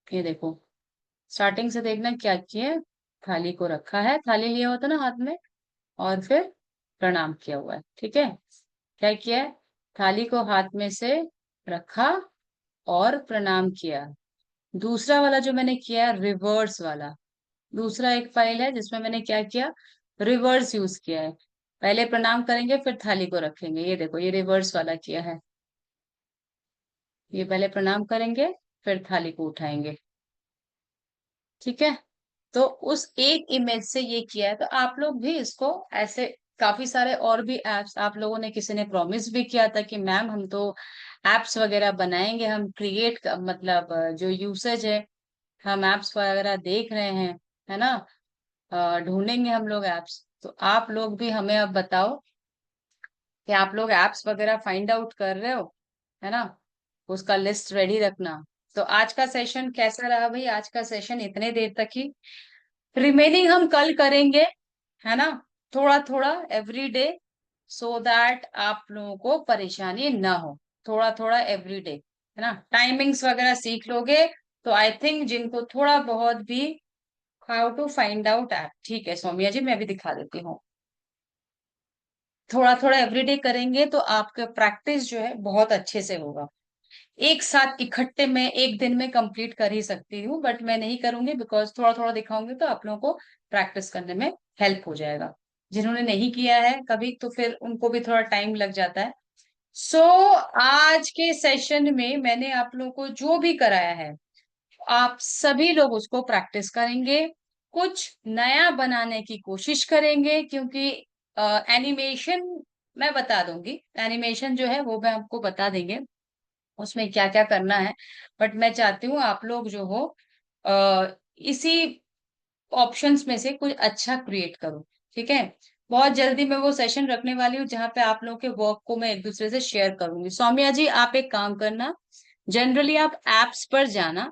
ये देखो, स्टार्टिंग से देखना क्या किया, थाली को रखा है, थाली लिया होता ना हाथ में, और फिर प्रणाम किया हुआ है, ठीक है। क्या किया है, थाली को हाथ में से रखा और प्रणाम किया। दूसरा वाला जो मैंने किया है रिवर्स वाला, दूसरा एक फाइल है जिसमें मैंने क्या किया, रिवर्स यूज किया है। पहले प्रणाम करेंगे फिर थाली को रखेंगे। ये देखो, ये रिवर्स वाला किया है। ये पहले प्रणाम करेंगे फिर थाली को उठाएंगे, ठीक है। तो उस एक इमेज से ये किया है, तो आप लोग भी इसको ऐसे, काफी सारे और भी एप्स आप लोगों ने, किसी ने प्रॉमिस भी किया था कि मैम हम तो एप्स वगैरह बनाएंगे, हम क्रिएट मतलब जो यूसेज है, हम एप्स वगैरह देख रहे हैं, है ना। ढूंढेंगे हम लोग एप्स। तो आप लोग भी हमें अब बताओ कि आप लोग एप्स वगैरह फाइंड आउट कर रहे हो, है ना। उसका लिस्ट रेडी रखना। तो आज का सेशन कैसा रहा भाई, आज का सेशन इतने देर तक ही। रिमेनिंग हम कल करेंगे, है ना, थोड़ा थोड़ा एवरी डे, सो दैट आप लोगों को परेशानी ना हो। थोड़ा थोड़ा एवरी डे, है ना, टाइमिंग्स वगैरह सीख लोगे तो आई थिंक जिनको थोड़ा बहुत भी, how to find out app, ठीक है सौम्या जी, मैं भी दिखा देती हूँ। थोड़ा थोड़ा एवरीडे करेंगे तो आपका प्रैक्टिस जो है बहुत अच्छे से होगा। एक साथ इकट्ठे में एक दिन में कंप्लीट कर ही सकती हूँ, बट मैं नहीं करूंगी, बिकॉज थोड़ा थोड़ा दिखाऊंगी तो आप लोगों को प्रैक्टिस करने में हेल्प हो जाएगा। जिन्होंने नहीं किया है कभी तो फिर उनको भी थोड़ा टाइम लग जाता है। सो आज के सेशन में मैंने आप लोगों को जो भी कराया है, आप सभी लोग उसको प्रैक्टिस करेंगे, कुछ नया बनाने की कोशिश करेंगे, क्योंकि एनिमेशन मैं बता दूंगी, एनिमेशन जो है वो मैं आपको बता देंगे उसमें क्या क्या करना है। बट मैं चाहती हूँ आप लोग जो हो इसी ऑप्शंस में से कुछ अच्छा क्रिएट करो, ठीक है। बहुत जल्दी मैं वो सेशन रखने वाली हूँ जहाँ पे आप लोगों के वर्क को मैं एक दूसरे से शेयर करूंगी। सौम्या जी आप एक काम करना, जनरली आप एप्स पर जाना,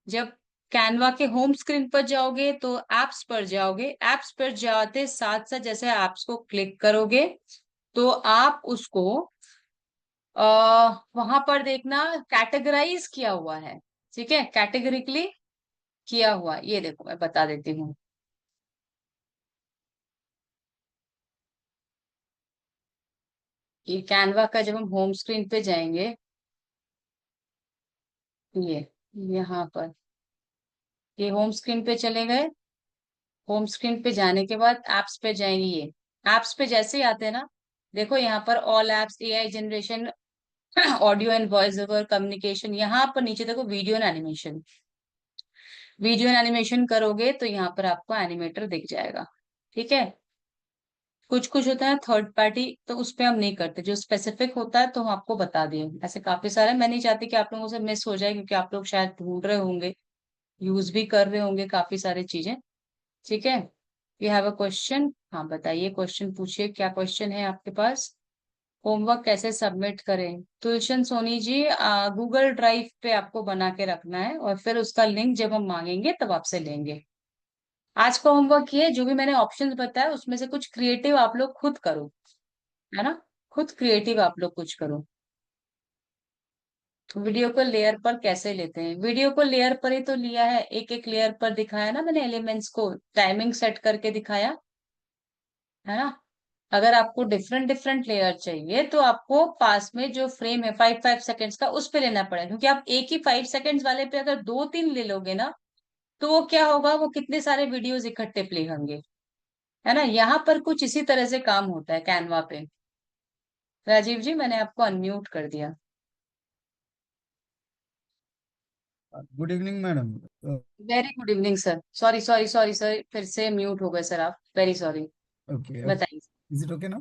जब कैनवा के होम स्क्रीन पर जाओगे तो एप्स पर जाओगे, एप्स पर जाते साथ साथ जैसे एप्स को क्लिक करोगे तो आप उसको वहां पर देखना कैटेगराइज किया हुआ है, ठीक है, कैटेगरिकली किया हुआ। ये देखो मैं बता देती हूँ। ये कैनवा का जब हम होम स्क्रीन पे जाएंगे, ये यहाँ पर, ये होम स्क्रीन पे चले गए। होम स्क्रीन पे जाने के बाद एप्स पे जाएंगे। ये एप्स पे जैसे ही आते हैं ना, देखो यहाँ पर all apps, AI generation, audio and voice over communication, यहाँ पर नीचे देखो video and animation. Video and animation करोगे तो यहाँ पर आपको एनिमेटर दिख जाएगा, ठीक है। कुछ कुछ होता है थर्ड पार्टी, तो उस पे हम नहीं करते, जो स्पेसिफिक होता है तो हम आपको बता दिए। ऐसे काफी सारे, मैं नहीं चाहती कि आप लोगों से मिस हो जाए, क्योंकि आप लोग शायद ढूंढ रहे होंगे, यूज भी कर रहे होंगे काफी सारी चीजें। ठीक है, यू हैव अ क्वेश्चन, हाँ बताइए, क्वेश्चन पूछिए, क्या क्वेश्चन है आपके पास। होमवर्क कैसे सबमिट करें, तुलसन सोनी जी, गूगल ड्राइव पे आपको बना के रखना है, और फिर उसका लिंक जब हम मांगेंगे तब आपसे लेंगे। आज का होमवर्क ये है, जो भी मैंने ऑप्शंस बताया उसमें से कुछ क्रिएटिव आप लोग खुद करो, है ना, खुद क्रिएटिव आप लोग कुछ करो। वीडियो को लेयर पर कैसे लेते हैं, वीडियो को लेयर पर ही तो लिया है, एक एक लेयर पर दिखाया ना मैंने, एलिमेंट्स को टाइमिंग सेट करके दिखाया, है ना। अगर आपको डिफरेंट डिफरेंट लेयर चाहिए तो आपको पास में जो फ्रेम है 5 5 सेकंड्स का, उस पे लेना पड़ेगा, क्योंकि आप एक ही 5 सेकंड्स वाले पे अगर 2 3 ले लोगे ना, तो वो क्या होगा, वो कितने सारे वीडियोस इकट्ठे प्ले होंगे, है ना। यहाँ पर कुछ इसी तरह से काम होता है कैनवा पे। राजीव जी, मैंने आपको अनम्यूट कर दिया। Good evening madam. Very good evening sir, sorry sorry sorry sir, फिर से म्यूट हो गए सर आप, वेरी सॉरी। ओके ओके, बताइए। इज इट ओके ना?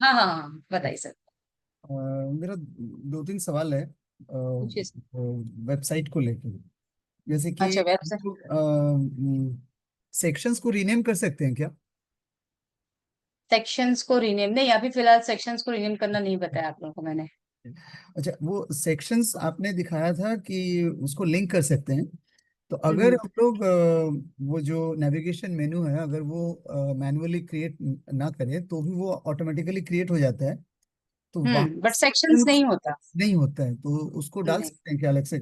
हाँ हाँ हाँ, बताइए सर। मेरा दो तीन सवाल है पूछिए सर। वेबसाइट को लेकर। जैसे अच्छा, कि वेबसाइट। सेक्शंस को रीनेम कर सकते हैं क्या? सेक्शंस को रीनेम नहीं, अभी फिलहाल सेक्शंस को रीनेम करना नहीं बताया आप लोगों को मैंने। अच्छा, वो सेक्शंस आपने दिखाया था कि उसको लिंक कर सकते हैं। तो अगर हम्म हम लोग वो जो नेविगेशन मेनू है, अगर वो मैनुअली क्रिएट ना करें तो भी वो ऑटोमेटिकली क्रिएट हो जाता है। तो वहाँ बट सेक्शंस नहीं होता। नहीं होता है तो उसको डाल नहीं सकते हैं क्या अलग से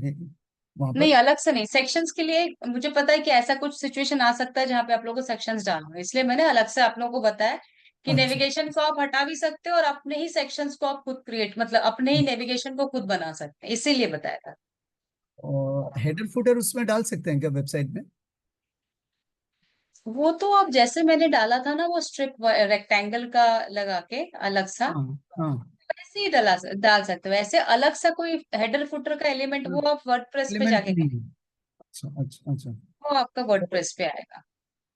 वहां नहीं, पर? अलग से नहीं, सेक्शंस के लिए मुझे पता है कि ऐसा कुछ सिचुएशन आ सकता है जहाँ पे आप लोगों को सेक्शंस डालना है, इसलिए मैंने अलग से आप लोगों को बताया कि अच्छा। नेविगेशन को आप हटा भी सकते हो, और अपने ही सेक्शंस को आप खुद क्रिएट, मतलब अपने ही नेविगेशन को खुद बना सकते हैं, इसीलिए बताया था। और हेडर फुटर उसमें डाल सकते हैं क्या वेबसाइट में? वो तो अब जैसे मैंने डाला था ना, वो स्ट्रिप रेक्टेंगल का लगा के अलग सा, हाँ हाँ। वैसे ही डाल सकते हो, वैसे अलग सा कोई हेडर फुटर का एलिमेंट वो आप वर्डप्रेस पे एलिमेंट जाके नहीं कर, है। अच्छा अच्छा अच्छा। वो आपका वर्डप्रेस पे आएगा।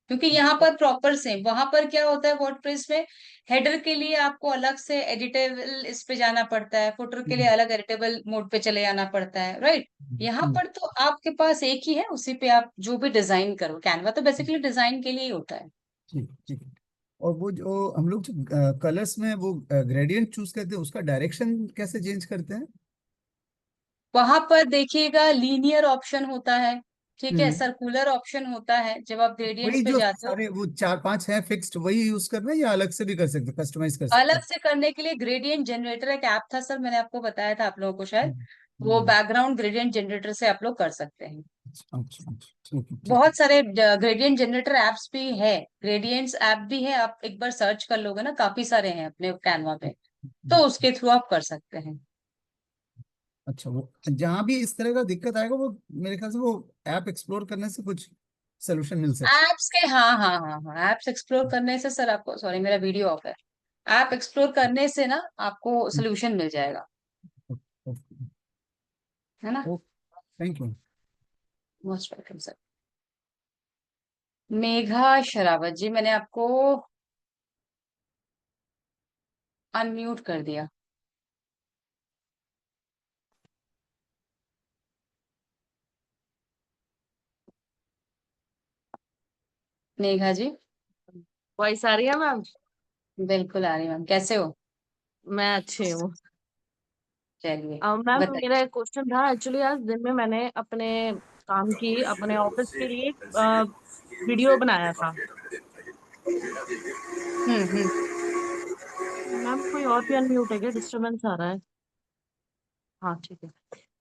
क्योंकि यहाँ पर प्रॉपर सेम, वहां पर क्या होता है वर्डप्रेस में, हेडर के लिए आपको अलग से एडिटेबल इस पे जाना पड़ता है, फुटर के लिए हम्म, अलग एडिटेबल मोड पे चले जाना पड़ता है, राइट। यहाँ हम्म, पर तो आपके पास एक ही है, उसी पे आप जो भी डिजाइन करो, कैनवा तो बेसिकली डिजाइन के लिए ही होता है। ठीक ठीक है। और वो जो हम लोग जो कलर्स में वो ग्रेडियंट चूज करते हैं, उसका डायरेक्शन कैसे चेंज करते हैं? वहां पर देखिएगा लीनियर ऑप्शन होता है, ठीक है, हम्म। सर्कुलर ऑप्शन होता है, जब आप ग्रेडियंट्स वही पे जो जाते हो। सारे वो चार पांच हैं फिक्स्ड, वही यूज करना है या अलग से भी कर सकते हैं, कस्टमाइज कर सकते अलग हैं? से करने के लिए ग्रेडियंट जनरेटर एक ऐप था सर, मैंने आपको बताया था आप लोगों को शायद, हम्म, वो हम्म, बैकग्राउंड ग्रेडियंट जनरेटर से आप लोग कर सकते हैं। अच्छा अच्छा अच्छा, ठीक है ठीक है। बहुत सारे ग्रेडियंट जनरेटर एप्स भी है, ग्रेडियंट्स ऐप भी है, आप एक बार सर्च कर लोगे ना, काफी सारे हैं अपने कैनवा पे, तो हम्म। उसके थ्रू आप कर सकते हैं। अच्छा, वो जहाँ भी इस तरह का दिक्कत आएगा वो मेरे ख्याल से वो ऐप एक्सप्लोर करने से कुछ सोल्यूशन मिल सकता एप्स के, हाँ हाँ हाँ हाँ, एप्स एक्सप्लोर करने से सर आपको, सॉरी मेरा वीडियो ऑफ है, ऐप एक्सप्लोर करने से ना आपको है। सोल्यूशन मिल जाएगा, है ना। Okay, thank you. Most welcome sir. Megha Sharawat ji, मैंने आपको अनम्यूट कर दिया। मेघा जी, वॉइस आ रही है मैम? बिल्कुल आ रही मैम, कैसे हो। मैं अच्छी हूँ। चलिए मैम बताइए। मेरा एक क्वेश्चन था, एक्चुअली आज दिन में मैंने अपने काम की, अपने ऑफिस के लिए वीडियो बनाया था। हम्म। मैम कोई और भी अनम्यूट है क्या? डिस्टरबेंस आ रहा है। हाँ ठीक है।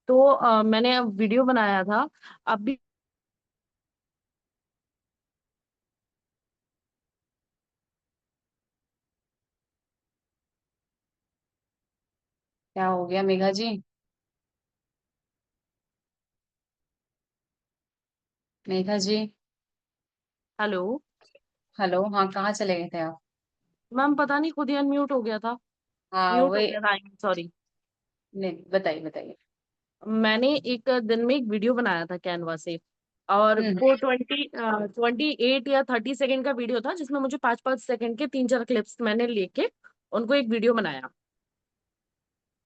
तो मैंने अब वीडियो बनाया था। अभी क्या हो गया मेघा जी। मेघा जी। हेलो। हेलो, हाँ कहाँ चले गए थे आप। मैम पता नहीं खुद ही अनम्यूट हो गया था। हाँ म्यूट हो वही, गया था, आई एम सॉरी। नहीं बताइए बताइए। मैंने एक दिन में एक वीडियो बनाया था कैनवा से। और हम्म वो 28 या 30 सेकंड का वीडियो था, जिसमें मुझे 5-5 सेकंड के 3-4 क्लिप्स मैंने लेके उनको एक वीडियो बनाया।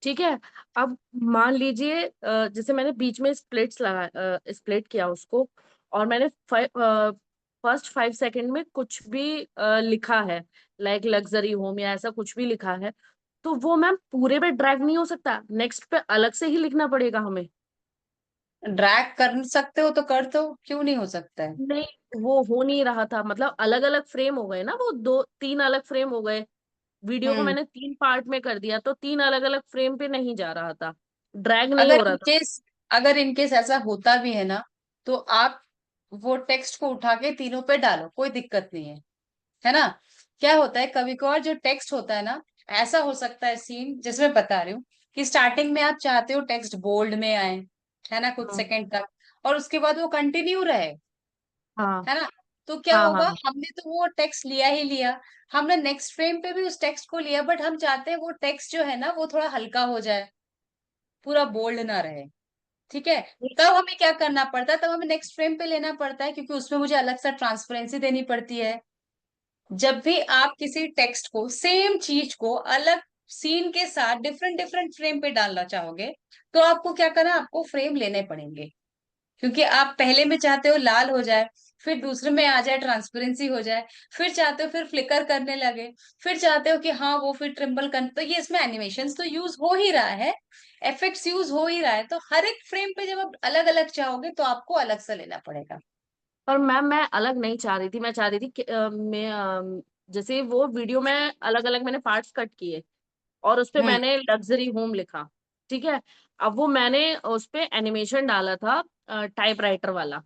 ठीक है। अब मान लीजिए जैसे मैंने बीच में स्प्लिट किया उसको, और मैंने फर्स्ट 5 सेकंड में कुछ भी लिखा है, लाइक लग्जरी होम या ऐसा कुछ भी लिखा है, तो वो मैम पूरे पे ड्रैग नहीं हो सकता, नेक्स्ट पे अलग से ही लिखना पड़ेगा हमें। ड्रैग कर सकते हो तो कर दो, क्यों नहीं हो सकता है? नहीं, वो हो नहीं रहा था, मतलब अलग अलग फ्रेम हो गए ना, वो 2-3 अलग फ्रेम हो गए। वीडियो को हम्म मैंने 3 पार्ट में कर दिया, तो 3 अलग अलग फ्रेम पे नहीं जा रहा था, ड्रैग नहीं अगर हो रहा था। इनकेस अगर इनकेस ऐसा होता भी है ना, तो आप वो टेक्स्ट को उठा के तीनों पे डालो, कोई दिक्कत नहीं है ना? क्या होता है कभी कभार जो टेक्स्ट होता है ना, ऐसा हो सकता है सीन जिसमें बता रही हूँ कि स्टार्टिंग में आप चाहते हो टेक्स्ट बोल्ड में आए, है ना, कुछ हाँ सेकंड तक, और उसके बाद वो कंटिन्यू रहे, हाँ है ना? तो क्या हाँ होगा, हाँ। हमने तो वो टेक्स्ट लिया ही लिया, हमने नेक्स्ट फ्रेम पे भी उस टेक्स्ट को लिया, बट हम चाहते हैं वो टेक्स्ट जो है ना वो थोड़ा हल्का हो जाए, पूरा बोल्ड ना रहे। ठीक है। तब हमें क्या करना पड़ता है, तब हमें नेक्स्ट फ्रेम पे लेना पड़ता है, क्योंकि उसमें मुझे अलग सा ट्रांसपेरेंसी देनी पड़ती है। जब भी आप किसी टेक्स्ट को, सेम चीज को अलग सीन के साथ डिफरेंट डिफरेंट फ्रेम पे डालना चाहोगे, तो आपको क्या करना, आपको फ्रेम लेने पड़ेंगे। क्योंकि आप पहले में चाहते हो लाल हो जाए, फिर दूसरे में आ जाए ट्रांसपेरेंसी हो जाए, फिर चाहते हो फिर फ्लिकर करने लगे, फिर चाहते हो कि हाँ वो फिर ट्रिम्बल कर, तो ये इसमें एनिमेशंस तो यूज हो ही रहा है, इफेक्ट्स यूज हो ही रहा है, तो हर एक फ्रेम पे जब आप अलग अलग चाहोगे तो आपको अलग से लेना पड़ेगा। पर मैम मैं अलग नहीं चाह रही थी, मैं चाह रही थी कि जैसे वो वीडियो में अलग अलग मैंने पार्ट्स कट किए, और उस पे हम्म मैंने लग्जरी होम लिखा। ठीक है। अब वो मैंने उस पे एनिमेशन डाला था, टाइपराइटर वाला।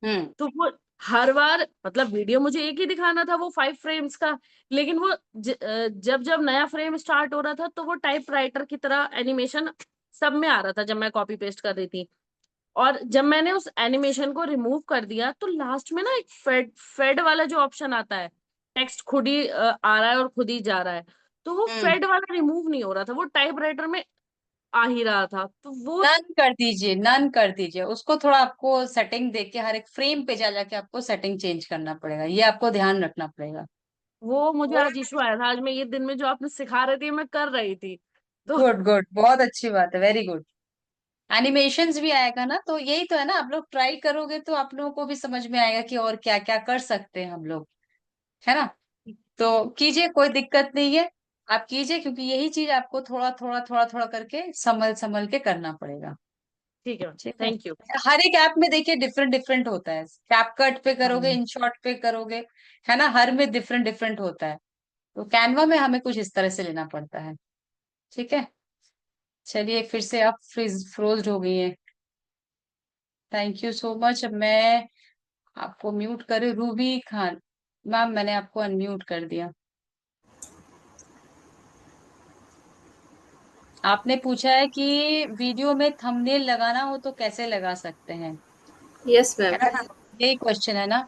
हम्म तो वो हर बार, मतलब वीडियो मुझे एक ही दिखाना था, वो 5 फ्रेम्स का, लेकिन वो जब जब नया फ्रेम स्टार्ट हो रहा था, तो वो टाइपराइटर की तरह एनिमेशन सब में आ रहा था, जब मैं कॉपी पेस्ट कर रही थी। और जब मैंने उस एनिमेशन को रिमूव कर दिया, तो लास्ट में ना एक फेड फेड वाला जो ऑप्शन आता है, टेक्स्ट खुद ही आ रहा है और खुद ही जा रहा है, तो वो हम्म फेड वाला रिमूव नहीं हो रहा था, वो टाइपराइटर में आ ही रहा था, तो वो नन कर दीजिए, नन कर दीजिए उसको, थोड़ा आपको सेटिंग देके हर एक फ्रेम पे जा जाके आपको सेटिंग चेंज करना पड़ेगा, ये आपको ध्यान रखना पड़ेगा। वो मुझे वो आज इशू आया था, आज मैं ये दिन में जो आपने सिखा रहे थे मैं कर रही थी, तो गुड गुड, बहुत अच्छी बात है, वेरी गुड। एनिमेशंस भी आएगा ना, तो यही तो है ना, आप लोग ट्राई करोगे तो आप लोगों को भी समझ में आएगा कि और क्या क्या कर सकते हैं हम लोग, है ना? तो कीजिए, कोई दिक्कत नहीं है, आप कीजिए, क्योंकि यही चीज आपको थोड़ा थोड़ा थोड़ा थोड़ा करके संभल संभल के करना पड़ेगा। ठीक है। ठीक है। Thank you. हर एक ऐप में देखिए डिफरेंट डिफरेंट होता है, कैपकट पे करोगे, हाँ। इन शॉर्ट पे करोगे, है ना, हर में डिफरेंट डिफरेंट होता है। तो कैनवा में हमें कुछ इस तरह से लेना पड़ता है। ठीक है। चलिए, फिर से आप फ्रोज्ड हो गई हैं। Thank you so much. अब मैं आपको म्यूट करे, रूबी खान मैम, मैंने आपको अनम्यूट कर दिया। आपने पूछा है कि वीडियो में थंबनेल लगाना हो तो कैसे लगा सकते हैं, यस है मैम। ना? यही क्वेश्चन है ना?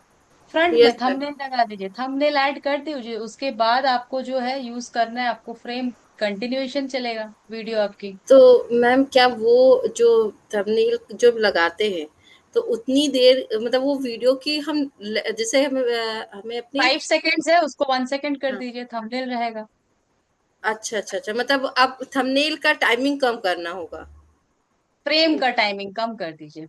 फ्रंट में यस मैम। थंबनेल लगा दीजिए, थंबनेल ऐड कर दीजिए, उसके बाद आपको जो है यूज करना है, आपको फ्रेम कंटिन्यूएशन चलेगा वीडियो आपकी। तो मैम क्या वो जो थंबनेल जो लगाते हैं, तो उतनी देर मतलब वो वीडियो की जैसे हमें अपनी 5 सेकेंड्स है, उसको 1 सेकेंड कर हाँ, दीजिए, थंबनेल रहेगा। अच्छा अच्छा अच्छा, मतलब अब थंबनेल का टाइमिंग कम करना होगा। फ्रेम का टाइमिंग कम कर दीजिए।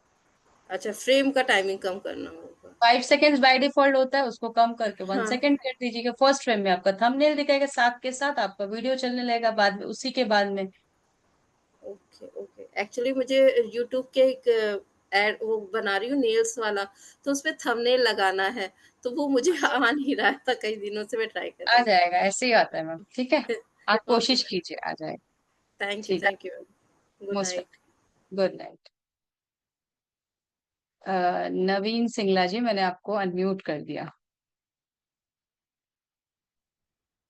अच्छा, फ्रेम का टाइमिंग कम करना होगा। 5 सेकेंड्स बाय डिफॉल्ट होता है, उसको कम करके वन हाँ। सेकेंड कर दीजिए। फर्स्ट फ्रेम में आपका थंबनेल दिखेगा, साथ के साथ आपका वीडियो चलने लगेगा, बाद में उसी के बाद में। ओके ओके, एक्चुअली मुझे यूट्यूब के एक एड वो बना रही हूँ नेल्स वाला, तो उसमें थंबनेल लगाना है, तो वो मुझे आ नहीं रहा था, कई दिनों से मैं ट्राई कर आ रही जाएगा, ऐसे ही आता है मैम, ठीक है। थी। आप ओके कोशिश मैम, कीजिए, आ जाएगा। ठीक है। Thank you, good most night. Good night. Naveen Singla ji, मैंने आपको अनम्यूट कर दिया।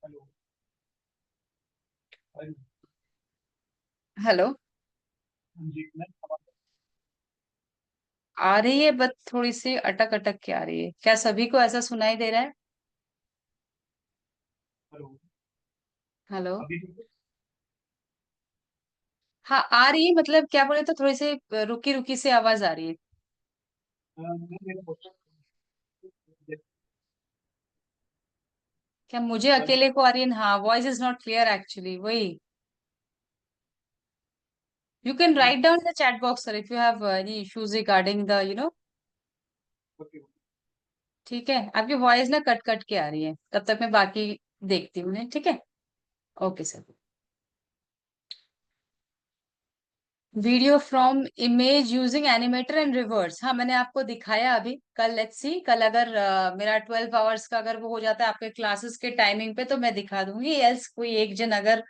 हेलो। हेलो। जी मैम। आ रही है, बट थोड़ी सी अटक अटक के आ रही है, क्या सभी को ऐसा सुनाई दे रहा है? हेलो। हेलो। अभी ठीक है? हाँ, आ रही है, मतलब क्या बोले, तो थोड़ी सी रुकी रुकी से आवाज आ रही है। क्या मुझे अकेले को आ रही है? हाँ, voice is not clear actually, वही। You can write down the chat box sir if you have any issues regarding the ठीक है। आपकी वॉइस ना कट कट के आ रही है, तब तक मैं बाकी देखती हूँ नहीं, ठीक है। Okay sir. Video from image using animator and reverse, हाँ मैंने आपको दिखाया अभी। कल लेट्स सी, कल अगर मेरा 12 आवर्स का अगर वो हो जाता है आपके क्लासेस के टाइमिंग पे तो मैं दिखा दूंगी। एल्स कोई एक जन अगर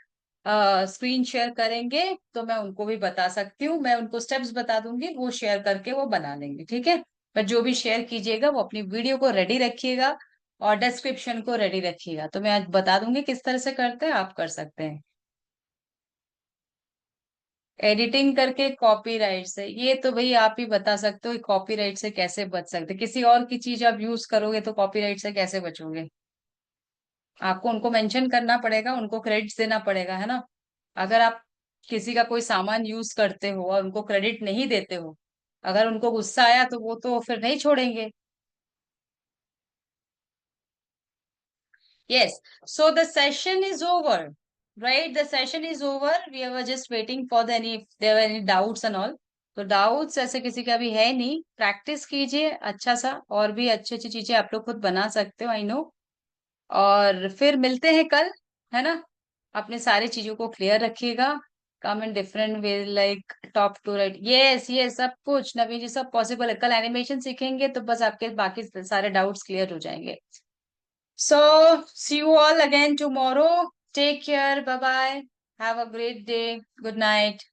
स्क्रीन शेयर करेंगे तो मैं उनको भी बता सकती हूँ, मैं उनको स्टेप्स बता दूंगी, वो शेयर करके वो बना लेंगे, ठीक है। पर जो भी शेयर कीजिएगा वो अपनी वीडियो को रेडी रखिएगा और डिस्क्रिप्शन को रेडी रखिएगा, तो मैं आज बता दूंगी किस तरह से करते हैं, आप कर सकते हैं। एडिटिंग करके कॉपीराइट से, ये तो भाई आप ही बता सकते हो कॉपीराइट से कैसे बच सकते। किसी और की चीज आप यूज करोगे तो कॉपीराइट से कैसे बचोगे? आपको उनको मेंशन करना पड़ेगा, उनको क्रेडिट्स देना पड़ेगा, है ना। अगर आप किसी का कोई सामान यूज करते हो और उनको क्रेडिट नहीं देते हो, अगर उनको गुस्सा आया तो वो तो फिर नहीं छोड़ेंगे। Yes. So the session is over, right? The session is over. We were just waiting for the any if there were any doubts and all. तो डाउट्स ऐसे किसी का भी है नहीं। प्रैक्टिस कीजिए अच्छा सा, और भी अच्छी अच्छी चीजें आप लोग खुद बना सकते हो, आई नो। और फिर मिलते हैं कल, है ना। अपने सारी चीजों को क्लियर रखिएगा। Come in different way like top to right, yes ये सब कुछ नवीन जी सब पॉसिबल है। कल एनिमेशन सीखेंगे तो बस आपके बाकी सारे डाउट्स क्लियर हो जाएंगे। So, see you all again tomorrow. Take care. Bye bye. Have a great day. Good night.